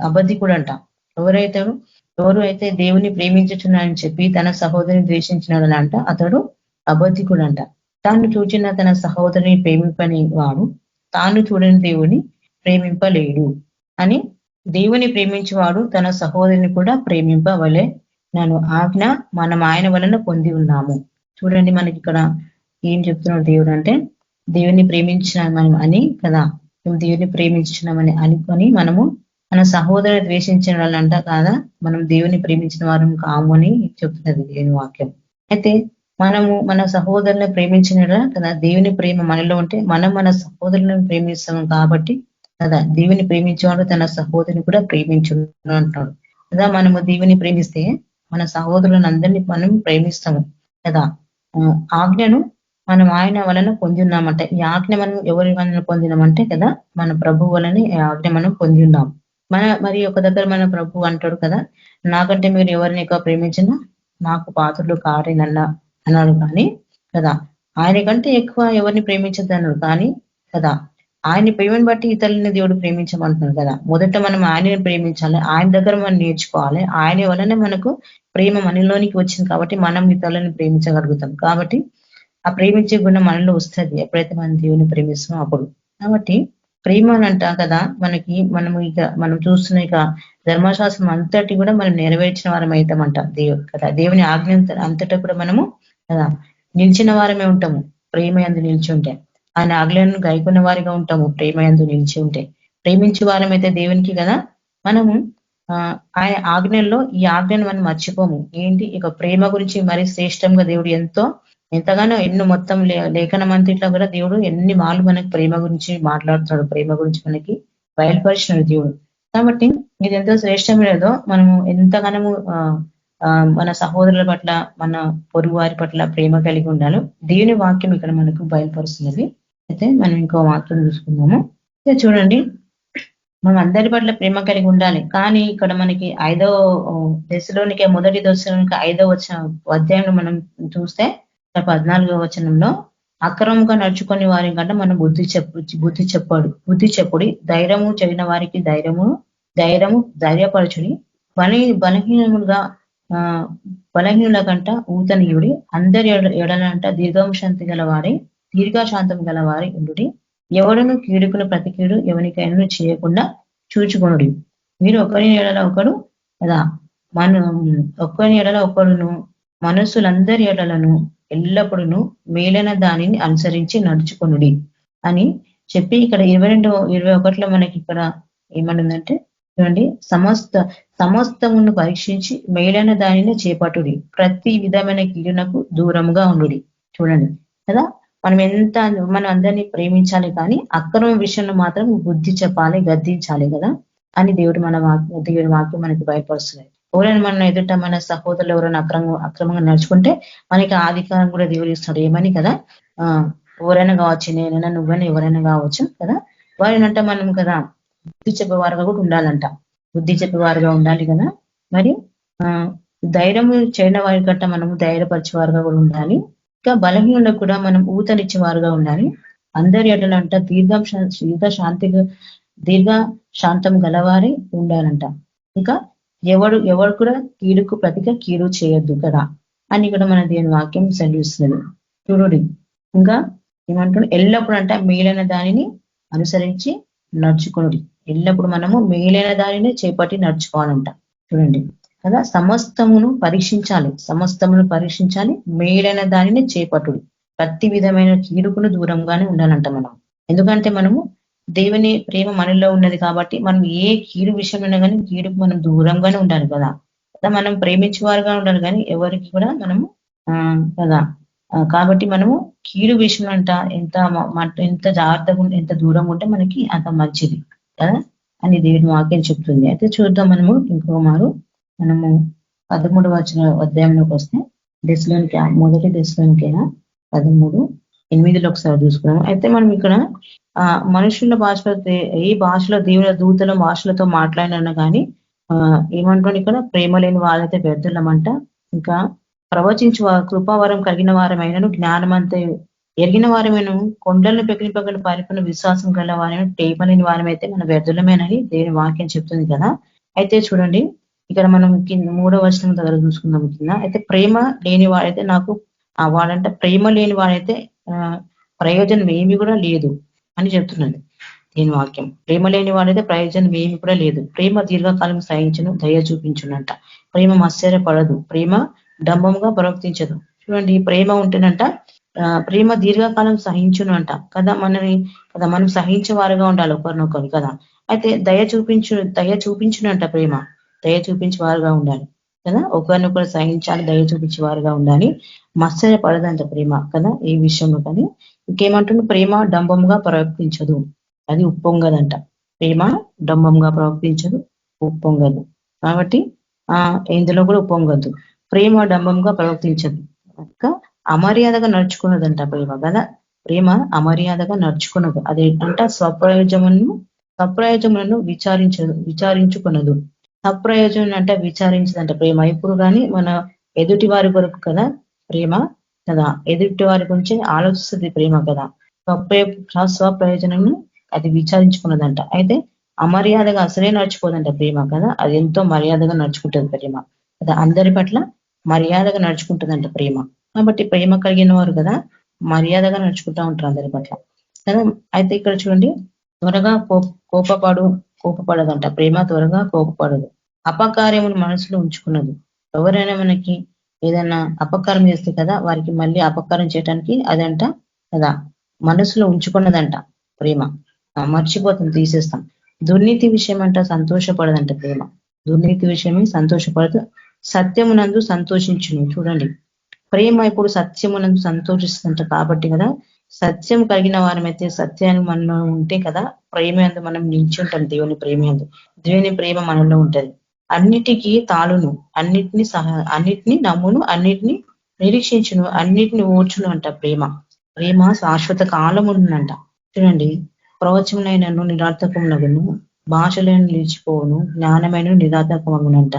అబద్ధికుడు అంట. ఎవరు అయితే దేవుని ప్రేమించుచున్నానని చెప్పి తన సహోదరిని ద్వేషించినాడంట అతడు అబద్ధికుడు అంట. తాను చూచిన తన సహోదరిని ప్రేమింపని వాడు తాను చూడని దేవుని ప్రేమింపలేడు అని, దేవుని ప్రేమించేవాడు తన సహోదరిని కూడా ప్రేమింపవలే నన్ను ఆజ్ఞ మనం ఆయన వలన పొంది ఉన్నాము. చూడండి, మనకి ఇక్కడ ఏం చెప్తున్నాడు దేవుడు అంటే, దేవుని ప్రేమించినామని అని కదా, మేము దేవుని ప్రేమించినామని అనుకొని మనము మన సహోదరుని ద్వేషించిన వాళ్ళంట కాదా మనం దేవుని ప్రేమించిన వారం కాము అని చెప్తున్నది దేవుని వాక్యం. అయితే మనము మన సహోదరుని ప్రేమించిన కదా దేవుని ప్రేమ మనలో ఉంటే మనం మన సహోదరులను ప్రేమిస్తాము. కాబట్టి కదా దేవుని ప్రేమించేవాడు తన సహోదరిని కూడా ప్రేమించు అంటాడు కదా. మనము దేవుని ప్రేమిస్తే మన సహోదరులను అందరినీ మనం ప్రేమిస్తాము కదా. ఆజ్ఞను మనం ఆయన వలన పొంది ఉన్నామంటే, ఈ ఆజ్ఞ మనం ఎవరి వలన పొందినామంటే కదా మన ప్రభు వలన ఈ ఆజ్ఞ మనం పొంది ఉన్నాం. మరి ఒక దగ్గర మన ప్రభు అంటాడు కదా, నాకంటే మీరు ఎవరిని ఎక్కువ ప్రేమించినా నాకు పాత్రలు కారేనన్నా అన్నాడు. కానీ కదా ఆయనకంటే ఎక్కువ ఎవరిని ప్రేమించద్దు అన్నాడు. కానీ కదా ఆయన ప్రేమను బట్టి ఇతరులని దేవుడు ప్రేమించమంటున్నాడు కదా. మొదట మనం ఆయనని ప్రేమించాలి, ఆయన దగ్గర మనం నేర్చుకోవాలి. ఆయన వలనే మనకు ప్రేమ మనలోనికి వచ్చింది కాబట్టి మనం ఇతరులని ప్రేమించగలుగుతాం. కాబట్టి ఆ ప్రేమించే గుణం మనలో వస్తుంది ఎప్పుడైతే మనం దేవుని ప్రేమిస్తున్నాం అప్పుడు. కాబట్టి ప్రేమ అంట కదా మనకి మనం చూస్తున్న ఇక ధర్మశాస్త్రం అంతటి కూడా మనం నెరవేర్చిన వారం అవుతామంట కదా దేవుని ఆజ్ఞ అంతటా కూడా మనము కదా నిలిచిన వారమే ఉంటాము ప్రేమ యందు నిలిచి ఉంటే. ఆయన ఆజ్ఞలను గైకొన్న వారిగా ఉంటాము ప్రేమ యందు నిలిచి ఉంటే. ప్రేమించే వారమైతే దేవునికి కదా మనము ఆయన ఆజ్ఞల్లో ఈ ఆజ్ఞను మనం మర్చిపోము. ఏంటి ఇక ప్రేమ గురించి మరి శ్రేష్టంగా దేవుడు ఎంతగానో ఎన్నో మొత్తం లేఖనం అంతట్లో కూడా దేవుడు ఎన్ని మార్లు మనకి ప్రేమ గురించి మాట్లాడుతున్నాడు, ప్రేమ గురించి మనకి బయలుపరిచినాడు దేవుడు. కాబట్టి ఇది ఎంతో శ్రేష్టమైనదో మనము ఎంతగానము మన సహోదరుల పట్ల, మన పొరుగు వారి పట్ల ప్రేమ కలిగి ఉండాలో దేవుని వాక్యం ఇక్కడ మనకు బయలుపరుస్తున్నది. అయితే మనం ఇంకో వాక్యం చూసుకుందాము. అయితే చూడండి, మనం అందరి పట్ల ప్రేమ కలిగి ఉండాలి. కానీ ఇక్కడ మనకి మొదటి దశలోనికి 5వ అధ్యాయంలో మనం చూస్తే 14వ వచనంలో అక్రమంగా నడుచుకునే వారి కంటే మనం బుద్ధి చెప్పుడి ధైర్యము చెగిన వారికి ధైర్యపరచుడి బలహీనుల కంట ఊతనీయుడి అందరి ఎడలంట దీర్ఘశాంతం గలవారి ఉండుడి ఎవడును కీడుకును ప్రతి కీడు ఎవరికైనా చేయకుండా చూచుకొనుడి. మీరు ఒకరి ఎడల ఒకడు కదా ఒక్కని ఎడల ఒకడును మనస్సులందరి ఎడలను ఎల్లప్పుడూ మేలైన దానిని అనుసరించి నడుచుకొనుడి అని చెప్పి ఇక్కడ 21లో మనకి ఇక్కడ ఏమనుందంటే చూడండి, సమస్తమును పరీక్షించి మేలైన దానిని చేపట్టుడి ప్రతి విధమైన కీడునకు దూరంగా ఉండుడి. చూడండి కదా, మనం అందరినీ ప్రేమించాలి, కానీ అక్రమ విషయంలో మాత్రం బుద్ధి చెప్పాలి, గద్దించాలి కదా అని దేవుడి వాక్యం మనకి బయటపరుస్తుంది. ఎవరైనా మన ఎదుట మన సహోదరులు ఎవరైనా అక్రమంగా నడుచుకుంటే మనకి అధికారం కూడా దేవుడు ఇస్తాడు. ఏమని కదా, ఎవరైనా కావచ్చు, నేనైనా నువ్వైనా ఎవరైనా కావచ్చు కదా, వారినంట మనం కదా బుద్ధి చెప్పేవారుగా కూడా ఉండాలంట. బుద్ధి చెప్పేవారుగా ఉండాలి కదా. మరి ధైర్యం చేయని వారి కంట మనము ధైర్యపరిచేవారుగా కూడా ఉండాలి. ఇంకా బలహీనులకు కూడా మనం ఊతనిచ్చేవారుగా ఉండాలి. అందరి ఎడలంట దీర్ఘ శాంతం గలవారి ఉండాలంట. ఇంకా ఎవడు కూడా కీడుకు ప్రతిగా కీడు చేయొద్దు కదా అని కూడా మన దేవుని వాక్యం సెలవిస్తుంది. చూడండి, ఇంకా ఏమంటున్నాడు, ఎల్లప్పుడు అంట మేలైన దానిని అనుసరించి నడుచుకోండి. ఎల్లప్పుడు మనము మేలైన దానిని చేపట్టి నడుచుకోవాలంట. చూడండి కదా, సమస్తమును పరీక్షించాలి, మేలైన దానిని చేపట్టుడు ప్రతి విధమైన కీడుకును దూరంగానే ఉండాలంట మనం. ఎందుకంటే మనము దేవుని ప్రేమ మనలో ఉన్నది కాబట్టి మనం ఏ కీడు విషయంలో కానీ కీడుకు మనం దూరంగానే ఉండాలి కదా. మనం ప్రేమించేవారుగా ఉండాలి, కానీ ఎవరికి కూడా మనము కదా. కాబట్టి మనము కీడు విషయంలో అంట ఎంత జాగ్రత్తగా ఎంత దూరంగా ఉంటే మనకి అంత మంచిది కదా అని దేవుని వాక్యం చెప్తుంది. అయితే చూద్దాం మనము ఇంకో మారు. మనము 13వ అధ్యాయంలోకి వస్తే మొదటి దశలోనికైనా 13:8 ఒకసారి చూసుకున్నాము. అయితే మనం ఇక్కడ మనుషుల భాషలో ఏ భాషలో దేవుల దూతల భాషలతో మాట్లాడినా కానీ ఏమంటాడు ఇక్కడ, ప్రేమ లేని వాళ్ళైతే వ్యర్థులమంట. ఇంకా ప్రవచించు కృపావరం కలిగిన వారమైనను జ్ఞానమంతా ఎరిగిన వారమేను కొండలను పెకిలిపగలు పారిపోయిన విశ్వాసం గల వారమే ప్రేమ లేని వారమైతే మన వ్యర్థులమేనని దేవుని వాక్యం చెప్తుంది కదా. అయితే చూడండి, ఇక్కడ మనం 3వ వచనం దగ్గర చూసుకుందాం కింద. అయితే ప్రేమ లేని వాడైతే వాడంట ప్రేమ లేని వాడైతే ప్రయోజనం ఏమి కూడా లేదు అని చెప్తున్నది దీని వాక్యం. ప్రేమ లేని వాడైతే ప్రయోజనం ఏమి కూడా లేదు. ప్రేమ దీర్ఘకాలం సహించును, దయ చూపించునంట. ప్రేమ ఆశ్చర్యపడదు, ప్రేమ డంబముగా ప్రవర్తించదు. చూడండి, ప్రేమ ఉంటేనంట ప్రేమ దీర్ఘకాలం సహించును అంట కదా. మనం సహించే వారుగా ఉండాలి ఒకరినొకరు కదా. అయితే దయ చూపించునంట. ప్రేమ దయ చూపించే వారుగా ఉండాలి కదా. ఒకరినొకరు సహించాలి, దయ చూపించే వారుగా ఉండాలి. ఆశ్చర్యపడదంట ప్రేమ కదా ఈ విషయంలో. కానీ ఇంకేమంటుంది, ప్రేమ డంబంగా ప్రవర్తించదు, అది ఉప్పొంగదంట. ప్రేమ డంబంగా ప్రవర్తించదు, ఉప్పొంగదు. కాబట్టి ఇందులో కూడా ఉప్పొంగద్దు. ప్రేమ డంబంగా ప్రవర్తించదు, ఇంకా అమర్యాదగా నడుచుకున్నదంట ప్రేమ కదా. ప్రేమ అమర్యాదగా నడుచుకున్నదు. అదేంట స్వప్రయోజములను విచారించుకున్నదు. సప్రయోజనం అంటే విచారించదంట ప్రేమ ఎప్పుడు కానీ మన ఎదుటి వారి కొరకు కదా ప్రేమ కదా. ఎదుటి వారి గురించి ఆలోచిస్తుంది ప్రేమ కదా. స్వప్రయోజనం అది విచారించుకున్నదంట. అయితే అమర్యాదగా అసలే నడుచుకోదంట ప్రేమ కదా. అది ఎంతో మర్యాదగా నడుచుకుంటుంది ప్రేమ కదా. అందరి పట్ల మర్యాదగా నడుచుకుంటుందంట ప్రేమ. కాబట్టి ప్రేమ కలిగిన వారు కదా మర్యాదగా నడుచుకుంటూ ఉంటారు అందరి పట్ల కదా. అయితే ఇక్కడ చూడండి, త్వరగా కోపపడదంట. ప్రేమ త్వరగా కోపపడదు. అపకార్యమును మనసులో ఉంచుకున్నది. ఎవరైనా మనకి ఏదైనా అపకారం చేస్తే కదా వారికి మళ్ళీ అపకారం చేయడానికి అదంట కదా మనసులో ఉంచుకున్నదంట ప్రేమ. మర్చిపోతాం, తీసేస్తాం. దుర్నీతి విషయం అంట సంతోషపడదంట ప్రేమ. దుర్నీతి విషయమే సంతోషపడదు. సత్యమునందు సంతోషించును. చూడండి, ప్రేమ ఇప్పుడు సత్యమునందు సంతోషిస్తుంట కాబట్టి కదా సత్యం కలిగిన వారమైతే సత్యాన్ని మనలో ఉంటే కదా ప్రేమ అందు మనం నిలిచి ఉంటాం. దేవుని ప్రేమ మనలో ఉంటది. అన్నిటికీ తాళును, అన్నిటిని నమ్మును, అన్నిటిని నిరీక్షించును, అన్నిటిని ఓర్చును అంట ప్రేమ. ప్రేమ శాశ్వత కాలం ఉందంట. చూడండి, ప్రవచములైనను నిరార్థకమునగును, భాషలను నిలిచిపోవును, జ్ఞానమైన నిరార్థకమగునంట.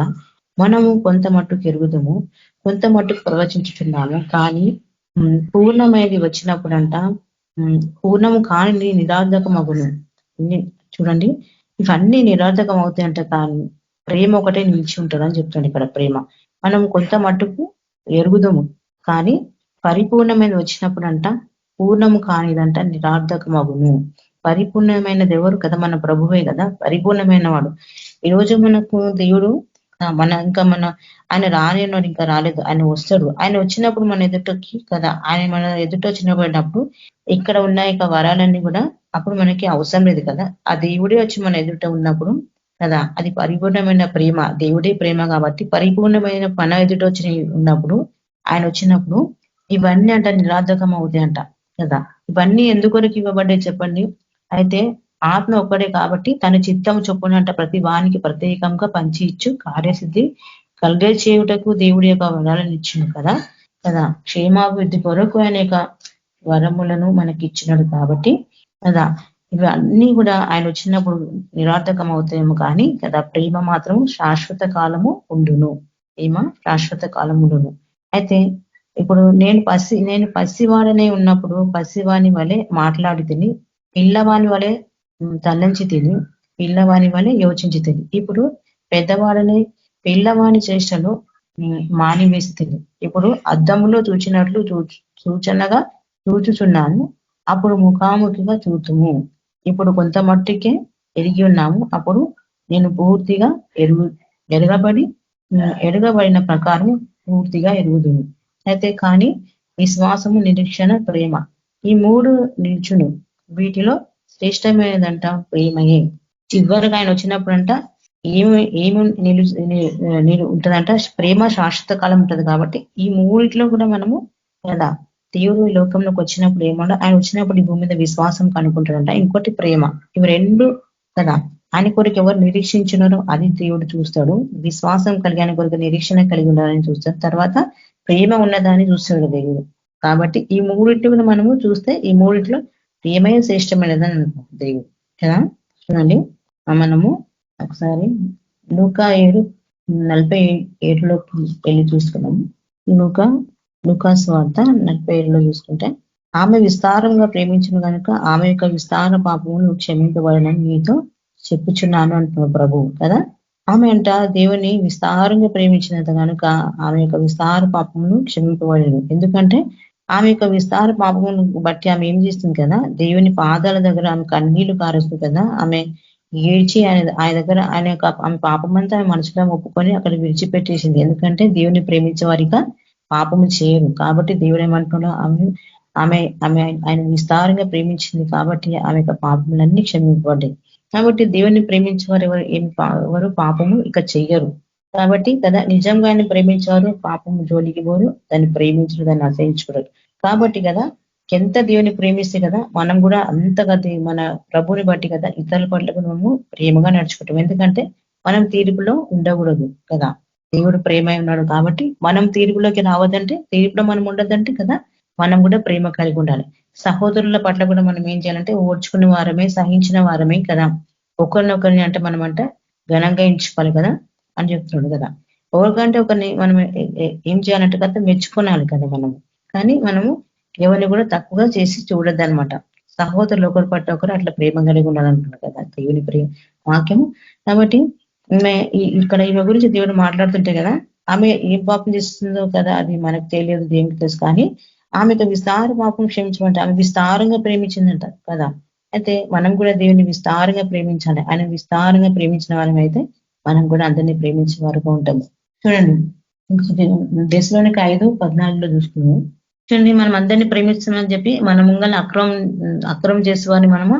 మనము కొంత మట్టుకు ఎరుగుదము, కొంత మట్టుకు ప్రవచించుచున్నాము, కానీ పూర్ణమైనది వచ్చినప్పుడంట పూర్ణము కాని నిరార్థకమగును. చూడండి, ఇవన్నీ నిరార్థకం అవుతాయంట, కానీ ప్రేమ ఒకటే నిలిచి ఉంటుందని చెప్తుంది ఇక్కడ. ప్రేమ మనం కొంత మట్టుకు ఎరుగుదము, కానీ పరిపూర్ణమైన వచ్చినప్పుడంట పూర్ణము కానిదంట నిరార్థకమగును. పరిపూర్ణమైనది ఎవరు కదా? మన ప్రభువే కదా పరిపూర్ణమైన వాడు. ఈరోజు మనకు దేవుడు ఆయన రానివాడు, ఇంకా రాలేదు, ఆయన వస్తాడు. ఆయన వచ్చినప్పుడు మన ఎదుటకి కదా, ఆయన మన ఎదుట వచ్చినప్పుడు ఇక్కడ ఉన్న ఇక వరాలన్నీ కూడా అప్పుడు మనకి అవసరం లేదు కదా. ఆ దేవుడే వచ్చి మన ఎదుట ఉన్నప్పుడు కదా, అది పరిపూర్ణమైన ప్రేమ. దేవుడే ప్రేమ కాబట్టి పరిపూర్ణమైన పన ఎదుట వచ్చి ఉన్నప్పుడు, ఆయన వచ్చినప్పుడు ఇవన్నీ అంట నిరార్థకం అవుతాయి అంట కదా. ఇవన్నీ ఎందుకొరకు ఇవ్వబడ్డాయి చెప్పండి? అయితే ఆత్మ ఒక్కడే కాబట్టి తన చిత్తం చొప్పునంట ప్రతి వానికి ప్రత్యేకంగా పంచి ఇచ్చు కార్యసిద్ధి కలిగే చేయుటకు దేవుడి యొక్క వరాలను ఇచ్చిండు కదా. క్షేమాభివృద్ధి కొరకు ఆయన యొక్క వరములను మనకి ఇచ్చినాడు కాబట్టి కదా. ఇవి అన్ని కూడా ఆయన వచ్చినప్పుడు నిరార్థకం అవుతాయేమో కానీ కదా, ప్రేమ మాత్రం శాశ్వత కాలము ఉండును. ప్రేమ శాశ్వత కాలం ఉండును. అయితే ఇప్పుడు నేను పసివాడనే ఉన్నప్పుడు పసివాని వలె మాట్లాడి తిని, పిల్లవాని వలె తలంచి తిని, పిల్లవాని వలె యోచించి తిని, ఇప్పుడు పెద్దవాడని పిల్లవాని చేష్టలు మానివేసి తిని, ఇప్పుడు అద్దములో చూచినట్లు సూచనగా చూచుచున్నాను, అప్పుడు ముఖాముఖిగా చూతుము. ఇప్పుడు కొంత మట్టికే ఎరిగి ఉన్నాము, అప్పుడు నేను పూర్తిగా ఎరగబడిన ప్రకారం పూర్తిగా ఎరుగుదును. అయితే కానీ విశ్వాసము, నిరీక్షణ, ప్రేమ ఈ మూడు నిల్చును. వీటిలో శ్రేష్టమైనదంట ప్రేమయే. చివరిగా ఆయన వచ్చినప్పుడంట ఏమి ఉంటుందంట? ప్రేమ శాశ్వత కాలం ఉంటుంది. కాబట్టి ఈ మూడిట్లో కూడా మనము కదా దేవుడు ఈ లోకంలోకి వచ్చినప్పుడు ఏమన్నా, ఆయన వచ్చినప్పుడు ఈ భూమి మీద విశ్వాసం కనుక్కుంటాడంట, ఇంకోటి ప్రేమ. ఇవి రెండు కదా ఆయన కొరకు ఎవరు నిరీక్షించున్నారో అది దేవుడు చూస్తాడు. విశ్వాసం కలిగి ఆయన కొరకు నిరీక్షణ కలిగి ఉండాలని చూస్తాడు. తర్వాత ప్రేమ ఉన్నదాన్ని చూస్తాడు దేవుడు. కాబట్టి ఈ మూడింటిని మనము చూస్తే ఈ మూడింటిలో ప్రేమే శ్రేష్టమైనదని అనుకుంటాం దేవుడు కదా. చూడండి, మనము ఒకసారి లూకా 7:47లోకి వెళ్ళి చూసుకున్నాము. లూకా సువార్త 47లో చూసుకుంటే, ఆమె విస్తారంగా ప్రేమించిన కనుక ఆమె యొక్క విస్తార పాపమును క్షమింపబడనని మీతో చెప్పుచున్నాను అంటున్నాడు ప్రభువు కదా. ఆమె అంట దేవుని విస్తారంగా ప్రేమించినంత కనుక ఆమె యొక్క విస్తార పాపమును క్షమింపబడను. ఎందుకంటే ఆమె యొక్క విస్తార పాపమును బట్టి ఆమె ఏం చేస్తుంది కదా, దేవుని పాదాల దగ్గర ఆమె కన్నీళ్లు కారుస్తుంది కదా. ఆమె ఏడ్చి ఆయన దగ్గర ఆమె పాపమంతా ఆమె మనసులో ఒప్పుకొని అక్కడ విడిచిపెట్టేసింది. ఎందుకంటే దేవుని ప్రేమించే వారిగా పాపము చేయరు కాబట్టి దేవుడు ఏమంటున్నా ఆమె ఆయన విస్తారంగా ప్రేమించింది కాబట్టి ఆమె యొక్క పాపములన్నీ క్షమింపబడ్డాయి. కాబట్టి దేవుని ప్రేమించేవారు ఎవరు పాపము ఇక చెయ్యరు. కాబట్టి కదా నిజంగా ఆయన ప్రేమించేవారు పాపము జోలికి పోరు, దాన్ని ప్రేమించరు, దాన్ని అసహించుకోరు. కాబట్టి కదా ఎంత దేవుని ప్రేమిస్తే కదా మనం కూడా అంతగా మన ప్రభుని బట్టి కదా ఇతరుల పట్ల మనము ప్రేమగా నడుచుకుంటాం. ఎందుకంటే మనం తీర్పులో ఉండకూడదు కదా. దేవుడు ప్రేమ ఉన్నాడు కాబట్టి మనం తీర్పులోకి రావద్దంటే, తీర్పులో మనం ఉండదంటే కదా మనం కూడా ప్రేమ కలిగి ఉండాలి. సహోదరుల పట్ల కూడా మనం ఏం చేయాలంటే ఓర్చుకునే వారమే, సహించిన వారమే కదా. ఒకరినొకరిని అంటే మనం అంటే ఘనంగా ఎంచుకోవాలి కదా అని చెప్తున్నాడు కదా. ఎవరికంటే ఒకరిని మనం ఏం చేయాలంటే కదా మెచ్చుకోవాలి కదా మనము. కానీ మనము ఎవరిని కూడా తక్కువగా చేసి చూడొద్దనమాట. సహోదరులు ఒకరి పట్ల ఒకరు అట్లా ప్రేమ కలిగి ఉండాలంటున్నారు కదా దేవుని ప్రేమ వాక్యము. కాబట్టి ఇక్కడ ఈమె గురించి దేవుడు మాట్లాడుతుంటే కదా, ఆమె ఏం పాపం చేస్తుందో కదా అది మనకు తెలియదు, దేవునికి తెలుసు. కానీ ఆమెకు విస్తార పాపం క్షమించమంటే ఆమె విస్తారంగా ప్రేమించిందంట కదా. అయితే మనం కూడా దేవుని విస్తారంగా ప్రేమించాలి. ఆయన విస్తారంగా ప్రేమించిన వారం అయితే మనం కూడా అందరినీ ప్రేమించే వారుగా ఉంటాము. చూడండి దశలోనికి 5:14 చూసుకున్నాము. చూడండి మనం అందరినీ ప్రేమిస్తున్నామని చెప్పి మన ముంగల్ని అక్రమం చేసేవారిని మనము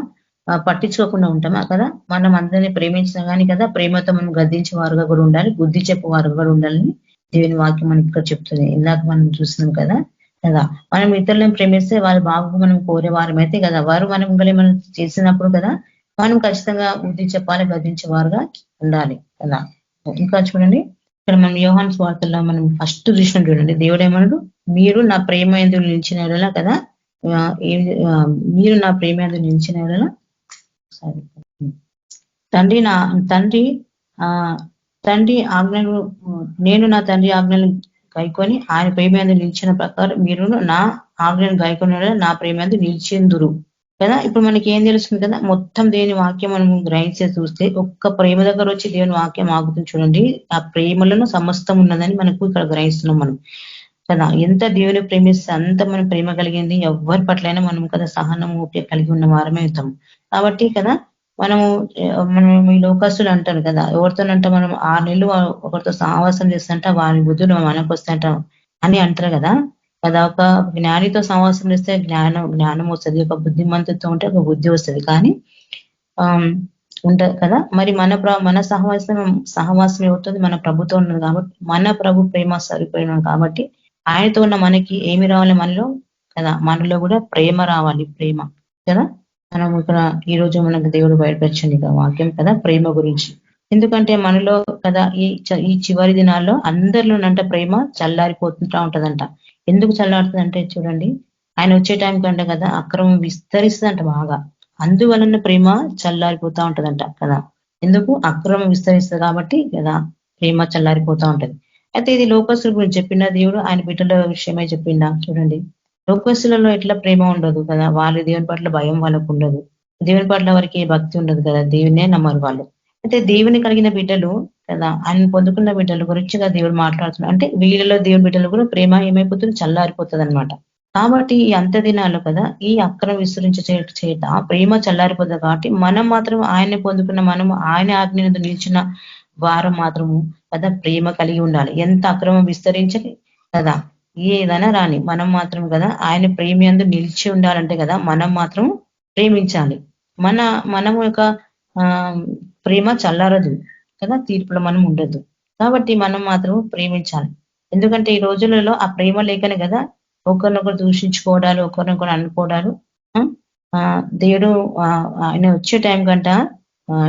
పట్టించుకోకుండా ఉంటామా కదా. మనం అందరినీ ప్రేమించినా కానీ కదా ప్రేమతో మనం గద్దించే వారుగా కూడా ఉండాలి, బుద్ధి చెప్పే వారుగా కూడా ఉండాలని దేవుని వాక్యం మనకి ఇక్కడ చెప్తుంది. ఇందాక మనం చూస్తున్నాం కదా. మనం ఇతరులను ప్రేమిస్తే వాళ్ళ బాగు మనం కోరే వారమైతే కదా, వారు మనం మనం చేసినప్పుడు కదా మనం ఖచ్చితంగా బుద్ధి చెప్పాలి, గద్దించే వారుగా ఉండాలి కదా. ఇంకా చూడండి ఇక్కడ మనం యోహాను సువార్తల్లో మనం ఫస్ట్ చూసినాం చూడండి. దేవుడు ఏమన్నాడు, మీరు నా ప్రేమ యందు నిలిచిన ఎడల కదా, మీరు నా ప్రేమ యందు నిలిచిన ఎడల తండ్రి ఆజ్ఞలు నేను నా తండ్రి ఆజ్ఞలు గైకొని ఆయన ప్రేమ యందు నిలిచిన ప్రకారం మీరు నా ఆజ్ఞను గైకొని నా ప్రేమ యందు నిలిచిందురు కదా. ఇప్పుడు మనకి ఏం తెలుస్తుంది కదా, మొత్తం దేవుని వాక్యం మనం గ్రహించే చూస్తే ఒక్క ప్రేమ దగ్గర వచ్చి దేవుని వాక్యం ఆగుతుంది చూడండి. ఆ ప్రేమలను సమస్తం ఉన్నదని మనకు ఇక్కడ గ్రహిస్తున్నాం మనం కదా. ఎంత దేవుని ప్రేమిస్తే అంత మనం ప్రేమ కలిగింది. ఎవరి పట్లైనా మనం కదా సహనం ఓపిక కలిగి ఉన్న వారమే అవుతాం. కాబట్టి కదా మనం ఈ లోకస్తులు అంటారు కదా, ఎవరితోనంట మనం 6 నెలలు ఒకరితో సహవాసం చేస్తుంట వారి బుద్ధులు మనకు వస్తాయంట అని అంటారు కదా. ఒక జ్ఞానితో సహవాసం చేస్తే జ్ఞానం వస్తుంది, ఒక బుద్ధిమంతుతో ఉంటే ఒక బుద్ధి వస్తుంది. కానీ ఉంటది కదా. మరి మన సహవాసం అవుతుంది మన ప్రభుతో ఉన్నది కాబట్టి, మన ప్రభు ప్రేమ సరిపోయినాం కాబట్టి ఆయనతో ఉన్న మనకి ఏమి రావాలి మనలో కదా, మనలో కూడా ప్రేమ రావాలి. ప్రేమ కదా మనం ఇక్కడ ఈ రోజు మనకు దేవుడు బయటపరిచింది వాక్యం కదా ప్రేమ గురించి. ఎందుకంటే మనలో కదా ఈ చివరి దినాల్లో అందరిలోనంట ప్రేమ చల్లారిపోతుంటా ఉంటదంట. ఎందుకు చల్లారుతుందంటే చూడండి, ఆయన వచ్చే టైం కంటే కదా అక్రమం విస్తరిస్తుందంట బాగా, అందువలన ప్రేమ చల్లారిపోతా ఉంటదంట కదా. ఎందుకు అక్రమం విస్తరిస్తుంది కాబట్టి కదా ప్రేమ చల్లారిపోతా ఉంటది. అయితే ఇది లోకస్తుల గురించి చెప్పిన దేవుడు ఆయన బిడ్డల విషయమై చెప్పిండా చూడండి. లోకస్తులలో ఎట్లా ప్రేమ ఉండదు కదా, వాళ్ళు దేవుని పట్ల భయం వాళ్ళకు ఉండదు, దేవుని పట్ల వారికి భక్తి ఉండదు కదా, దేవునే నమ్మరు వాళ్ళు. అయితే దేవుని కలిగిన బిడ్డలు కదా, ఆయన పొందుకున్న బిడ్డల గురించిగా దేవుడు మాట్లాడుతున్నారు. అంటే వీళ్ళలో దేవుని బిడ్డలు కూడా ప్రేమ ఏమైపోతుంది, చల్లారిపోతుంది అనమాట. కాబట్టి ఈ అంత దినాలు కదా ఈ అక్రమం విస్తరించి చేత ప్రేమ చల్లారిపోతుంది. కాబట్టి మనం మాత్రం ఆయన్ని పొందుకున్న మనము ఆయన ఆజ్ఞ నిలిచిన వారం మాత్రము కదా ప్రేమ కలిగి ఉండాలి. ఎంత అక్రమం విస్తరించని కదా ఏదైనా రాని మనం మాత్రం కదా ఆయన ప్రేమియందు నిలిచి ఉండాలంటే కదా మనం మాత్రం ప్రేమించాలి. మనం యొక్క ప్రేమ చల్లారదు కదా, తీర్పులో మనం ఉండదు. కాబట్టి మనం మాత్రం ప్రేమించాలి. ఎందుకంటే ఈ రోజులలో ఆ ప్రేమ లేకనే కదా ఒకరినొకరు దూషించుకోవడాలు, ఒకరినొకరు అనుకోవడాలు. దేవుడు ఆయన వచ్చే టైం కంట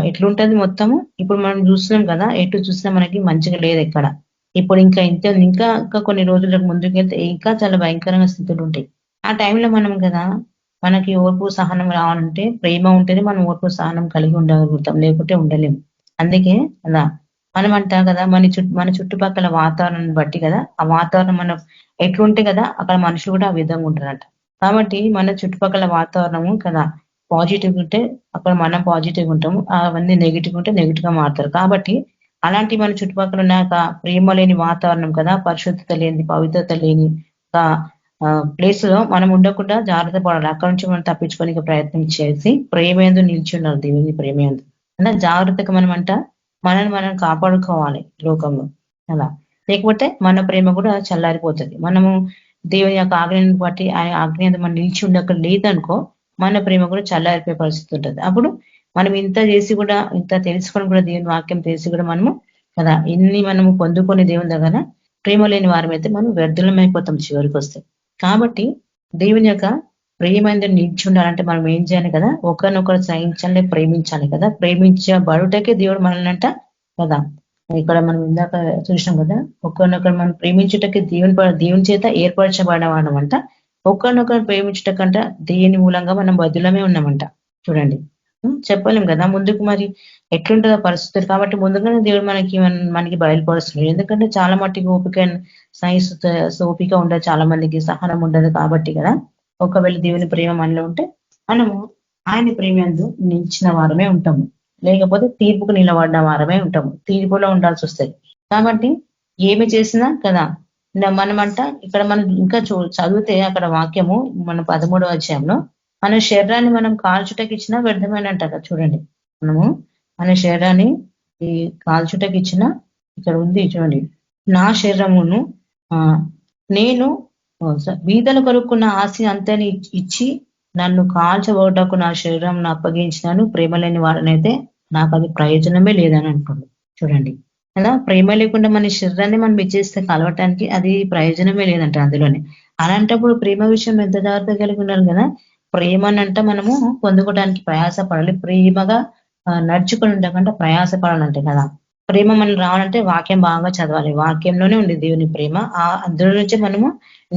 ఎట్లుంటది మొత్తము. ఇప్పుడు మనం చూస్తున్నాం కదా, ఎటు చూసినా మనకి మంచిగా లేదు ఎక్కడ. ఇప్పుడు ఇంకా కొన్ని రోజులకు ముందుకు వెళ్తే ఇంకా చాలా భయంకరంగా స్థితులు ఉంటాయి. ఆ టైంలో మనం కదా మనకి ఓర్పు సహనం రావాలంటే ప్రేమ ఉంటేనే మనం ఓర్పు సహనం కలిగి ఉండగలుగుతాం, లేకుంటే ఉండలేము. అందుకే కదా మనం అంటాం కదా మన చుట్టుపక్కల వాతావరణాన్ని బట్టి కదా ఆ వాతావరణం మనం ఎట్లుంటే కదా అక్కడ మనుషులు కూడా ఆ విధంగా ఉంటారంట. కాబట్టి మన చుట్టుపక్కల వాతావరణము కదా పాజిటివ్ ఉంటే అక్కడ మనం పాజిటివ్ ఉంటాము, అవన్నీ నెగిటివ్ ఉంటే నెగిటివ్ గా మారుతారు. కాబట్టి అలాంటి మన చుట్టుపక్కల ఉన్నాక ప్రేమ లేని వాతావరణం కదా, పరిశుద్ధత లేని, పవిత్రత లేని ప్లేస్ లో మనం ఉండకుండా జాగ్రత్త పడాలి. అక్కడ నుంచి మనం తప్పించుకోనికి ప్రయత్నం చేసి ప్రేమేందు నిలిచి ఉండాలి. దేవుని ప్రేమేందు అలా జాగ్రత్తగా మనల్ని మనం కాపాడుకోవాలి లోకంలో అలా. లేకపోతే మన ప్రేమ కూడా చల్లారిపోతుంది. మనము దేవుని యొక్క ఆజ్ఞను బట్టి ఆయన ఆజ్ఞ మనం నిలిచి ఉండక లేదనుకో మన ప్రేమ కూడా చల్లారిపోయే పరిస్థితి ఉంటుంది. అప్పుడు మనం ఇంత చేసి కూడా, ఇంత తెలుసుకొని కూడా, దేవుని వాక్యం తెలిసి కూడా మనము కదా ఇన్ని మనము పొందుకొని దేవుని దగ్గర ప్రేమ లేని వారమైతే మనం వ్యర్థులమైపోతాం చివరికి వస్తే. కాబట్టి దేవుని యొక్క ప్రేమ నిలిచి ఉండాలంటే మనం ఏం చేయాలి కదా, ఒకరినొకరు సహించాలి, ప్రేమించాలి కదా. ప్రేమించబడుటకే దేవుడు మనల్నంట కదా. ఇక్కడ మనం ఇందాక చూసినాం కదా, ఒకరినొకరు మనం ప్రేమించుటకి దేవుని చేత ఏర్పరచబడమంట. ఒకరినొకరు ప్రేమించుటకంట దేవుని మూలంగా మనం బదులమే ఉన్నామంట. చూడండి చెప్పలేం కదా ముందుకు మరి ఎట్లుంటుందో పరిస్థితులు. కాబట్టి ముందుగానే దేవుడు మనకి బయలుపరుస్తున్నాడు. ఎందుకంటే చాలా మట్టికి ఓపిక ఓపిక ఉండదు, చాలా మందికి సహనం ఉండదు. కాబట్టి కదా ఒకవేళ దేవుని ప్రేమ మనలో ఉంటే మనము ఆయన ప్రేమందు నిలిచిన వారమే ఉంటాము, లేకపోతే తీర్పుకు నిలబడిన వారమే ఉంటాము, తీర్పులో ఉండాల్సి వస్తుంది. కాబట్టి ఏమి చేసినా కదా మనమంట ఇక్కడ మనం ఇంకా చదివితే అక్కడ వాక్యము మన 13వ అధ్యాయంలో మన శరీరాన్ని మనం కాల్చుటకి ఇచ్చినా వ్యర్థమైనట్ట చూడండి. మనము మన శరీరాన్ని ఈ కాల్చుటకి ఇచ్చిన ఇక్కడ ఉంది చూడండి, నా శరీరమును నేను బీదలు కొరుక్కున్న ఆస్తి అంతని ఇచ్చి నన్ను కాల్చబోటకు నా శరీరం అప్పగించినాను, ప్రేమ లేని వాడనైతే నాకు అది ప్రయోజనమే లేదని అంటుంది. చూడండి కదా, ప్రేమ లేకుండా మన శరీరాన్ని మనం ఇచ్చేస్తే కలవటానికి అది ప్రయోజనమే లేదంట అందులోనే. అలాంటప్పుడు ప్రేమ విషయంలో ఎంత జాగ్రత్త కలిగి ఉండాలి కదా. ప్రేమనంట మనము పొందుకోవడానికి ప్రయాసపడాలి, ప్రేమగా నడుచుకొని ఉండకుండా ప్రయాసపడాలంటే కదా. ప్రేమ మనం రావాలంటే వాక్యం బాగా చదవాలి, వాక్యంలోనే ఉంది దేవుని ప్రేమ. అందులో నుంచే మనము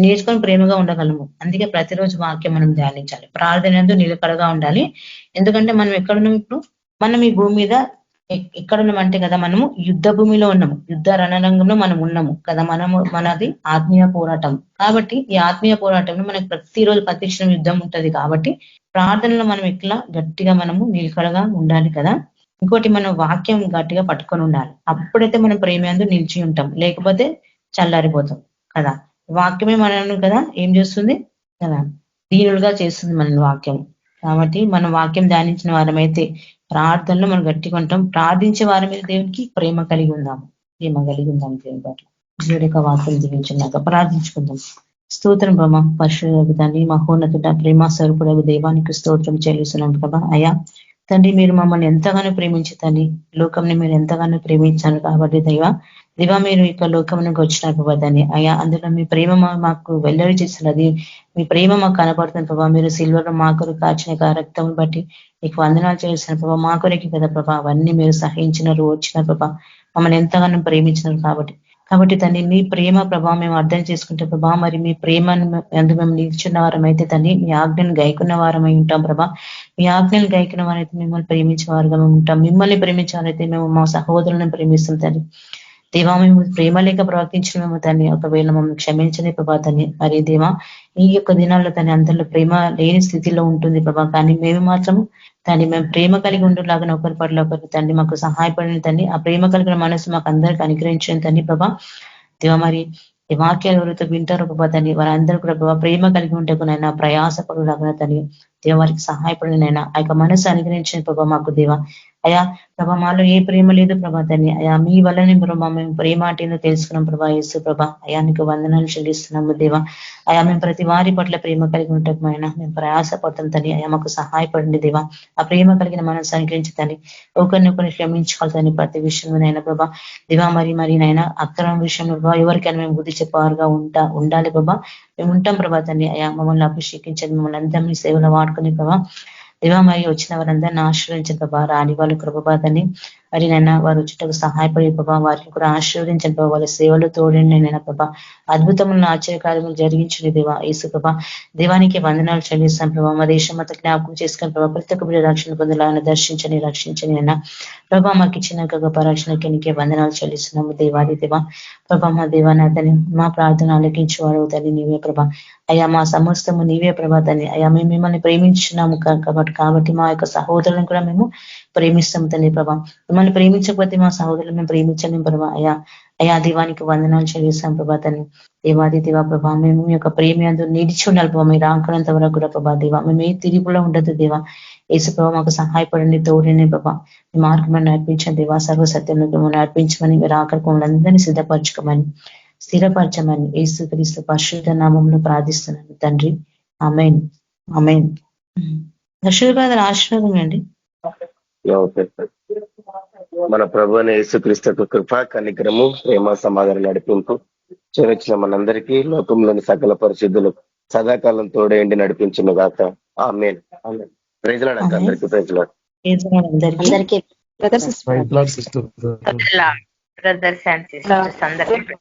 నేర్చుకొని ప్రేమగా ఉండగలము. అందుకే ప్రతిరోజు వాక్యం మనం ధ్యానించాలి, ప్రార్థన నిలకడగా ఉండాలి. ఎందుకంటే మనం ఎక్కడున్నాం ఇప్పుడు, మనం ఈ భూమి మీద ఎక్కడున్నామంటే కదా, మనము యుద్ధ భూమిలో ఉన్నాము, యుద్ధ రణరంగంలో మనం ఉన్నాము కదా. మనది ఆత్మీయ పోరాటం కాబట్టి ఈ ఆత్మీయ పోరాటంలో మనకు ప్రతిరోజు ప్రతిక్షణం యుద్ధం ఉంటది. కాబట్టి ప్రార్థనలో మనం ఇట్లా గట్టిగా మనము నిలకడగా ఉండాలి కదా. ఇంకోటి మనం వాక్యం గట్టిగా పట్టుకొని ఉండాలి, అప్పుడైతే మనం ప్రేమందు నిలిచి ఉంటాం, లేకపోతే చల్లారిపోతాం కదా. వాక్యమే మనల్ని కదా ఏం చేస్తుంది కదా, దీనులుగా చేస్తుంది మన వాక్యం. కాబట్టి మనం వాక్యం ధ్యానించిన వారమైతే ప్రార్థనలో మనం గట్టిగా ఉంటాం, ప్రార్థించే వారి మీద దేవునికి ప్రేమ కలిగి ఉందాం దేవుని పట్ల. దేవుడి యొక్క వాక్యం జీవించినాక ప్రార్థించుకుందాం. స్తోత్రం ప్రభా, పరిశుద్ధ తండ్రి, మహోన్నతుడ, ప్రేమ స్వరూపుడకు దేవానికి స్తోత్రం చెల్లిస్తున్నాం ప్రభా. అయ్యా తండ్రి, మీరు మమ్మల్ని ఎంతగానో ప్రేమించి తండ్రి, లోకంని మీరు ఎంతగానో ప్రేమించారు కాబట్టి దివా మీరు ఇక లోకంలోకి వచ్చినారు ప్రభా. దాన్ని అయ్యా అందులో మీ ప్రేమ మాకు వెల్లడి చేస్తున్నది, మీ ప్రేమ మాకు కనపడుతుంది ప్రభా. మీరు సిల్వర్ మా కొరకు కాచిన రక్తం బట్టి నీకు వందనాలు చేసిన ప్రభా. మా కొరకి కదా ప్రభా, అవన్నీ మీరు సహించినారు, వచ్చిన ప్రభా, మమ్మల్ని ఎంతగానో ప్రేమించినారు కాబట్టి తండ్రి మీ ప్రేమ ప్రభావం మేము అర్థం చేసుకుంటే ప్రభా, మరి మీ ప్రేమను ఎందుకు మేము నిల్చున్న వారం అయితే తండ్రి, మీ ఆజ్ఞను గైకున్న వారమై ఉంటాం ప్రభా. మీ ఆజ్ఞలు గైకున్న వారైతే మిమ్మల్ని ప్రేమించే వారుగా మేము ఉంటాం, మిమ్మల్ని ప్రేమించే వారైతే మేము మా సహోదరులను ప్రేమిస్తాం తండ్రి. దేవా మేము ప్రేమ లేక ప్రవర్తించిన మేము తండ్రి, ఒకవేళ మమ్మల్ని క్షమించని ప్రభా తండ్రి. మరి దేవా ఈ యొక్క దినాల్లో తండ్రి అందరిలో ప్రేమ లేని స్థితిలో ఉంటుంది ప్రభా, కానీ మేము మాత్రం తండ్రి మేము ప్రేమ కలిగి ఉండేలాగా ఒకరి పట్ల ఒకరికి తండ్రి మాకు సహాయపడిన తండ్రి, ఆ ప్రేమ కలిగిన మనసు మాకు అందరికీ అనుగ్రహించిన తండ్రి ప్రభా. దేవా మరి ఈ వాక్యాలు ఎవరైతే వింటారో ప్రభా తండ్రి, వారందరూ కూడా ప్రభావ ప్రేమ కలిగి ఉంటే నైనా ప్రయాసపడులాగా తండ్రి, దేవ వారికి సహాయపడినైనా ఆ యొక్క మనసు అనుగ్రహించిన ప్రభా మాకు దేవా. అయా ప్రభా మాలో ఏ ప్రేమ లేదు ప్రభా తండ్రి, అయా మీ వల్లనే ప్రభా మేము ప్రేమ అంటే తెలుసుకున్నాం ప్రభా. యేసు ప్రభా అయా నీకు వందనాలు చెల్లిస్తున్నాము దేవా. అయా మేము ప్రతి వారి పట్ల ప్రేమ కలిగి ఉంటాం అయినా మేము ప్రయాసపడతాం తండ్రి. అయా మాకు సహాయపడండి దేవా, ఆ ప్రేమ కలిగిన మనసు అనుగ్రహించండి, ఒకరిని క్షమించుకోవాలని ప్రతి విషయంలోనైనా ప్రభా దేవా. మరి నైనా అక్రమ విషయంలో ప్రభా ఎవరికైనా మేము బుద్ధి చెప్పేవారుగా ఉండాలి ప్రభా, మేము ఉంటాం ప్రభా తండ్రి. అయా మమ్మల్ని అభిషేకించండి, మమ్మల్ని అందరినీ సేవలో వాడుకుని ప్రభా దేవా. మరి వచ్చిన వారందరినీ ఆశీర్వదించండి ప్రభా, రాని వాళ్ళు కృపబాదని మరి నైనా వారు చుట్టకు సహాయపడే ప్రభా, వారిని కూడా ఆశీర్వదించండి ప్రభా, వాళ్ళ సేవలు తోడండి నైనా ప్రభా, అద్భుతములను ఆశ్చర్యకార్యములు జరిగించండి దేవా. యేసు ప్రభా దేవానికి వందనాలు చెల్లిస్తాం ప్రభా. మా దేశం అంతా జ్ఞాపకం చేసుకుని ప్రభా, ప్రతి ఒక్క బిడ్డ రక్షణ పొందాలని రక్షించని అయినా ప్రభా. మాకు ఇచ్చిన గొప్ప రక్షణకి నీకే వందనాలు చెల్లిస్తున్నాము దేవాది దేవా. ప్రభా మా దేవానాథని మా ప్రార్థన ఆలకించేవాడు తల్లి నీవే ప్రభా. అయ్యా మా సమస్తము నీవే ప్రభా తల్లి. అయ్యా మేము మిమ్మల్ని ప్రేమించున్నాము కాబట్టి మా యొక్క సహోదరులను కూడా మేము ప్రేమిస్తాం తండ్రి ప్రభా. మిమ్మల్ని ప్రేమించకపోతే మా సహోదరులు మేము ప్రేమించలేం ప్రభా. అయా దీవానికి వందనాలు చెల్లిస్తాం ప్రభా తండ్రి. దేవాది దేవా ప్రభా, మేము మీ యొక్క ప్రేమ అందరూ నిలిచి ఉండాలి ప్రభా, మీరు ఆకలంత వరకు కూడా ప్రభా దేవా. మేము ఏ తిరుగులో ఉండదు దేవా. యేసు ప్రభా మాకు సహాయపడండి, తోడండి ప్రభా, మీ మార్గం నడిపించండి దేవా. సర్వసత్యంలో నడిపించమని, మీరు ఆకలికి అందరినీ సిద్ధపరచుకోమని స్థిరపరచమని యేసు క్రీస్తు పరిశుద్ధ నామంలో ప్రార్థిస్తున్నాను తండ్రి. ఆమేన్ ఆమేన్. దర్శకుడు ఆశీర్వాదం అండి. మన ప్రభు అయిన యేసుక్రీస్తు కృప, కనికరము, ప్రేమ, సమాధానం నడిపింపు చేరొచ్చిన మనందరికీ లోకంలోని సకల పరిశుద్ధులు సదాకాలం తోడేయండి నడిపించిన గాక. ఆమేన్. ప్రైజ్లాడు అంక అందరికీ ప్రైజ్లాడు. అందరికీ బ్రదర్స్ అండ్ సిస్టర్స్ అందరికీ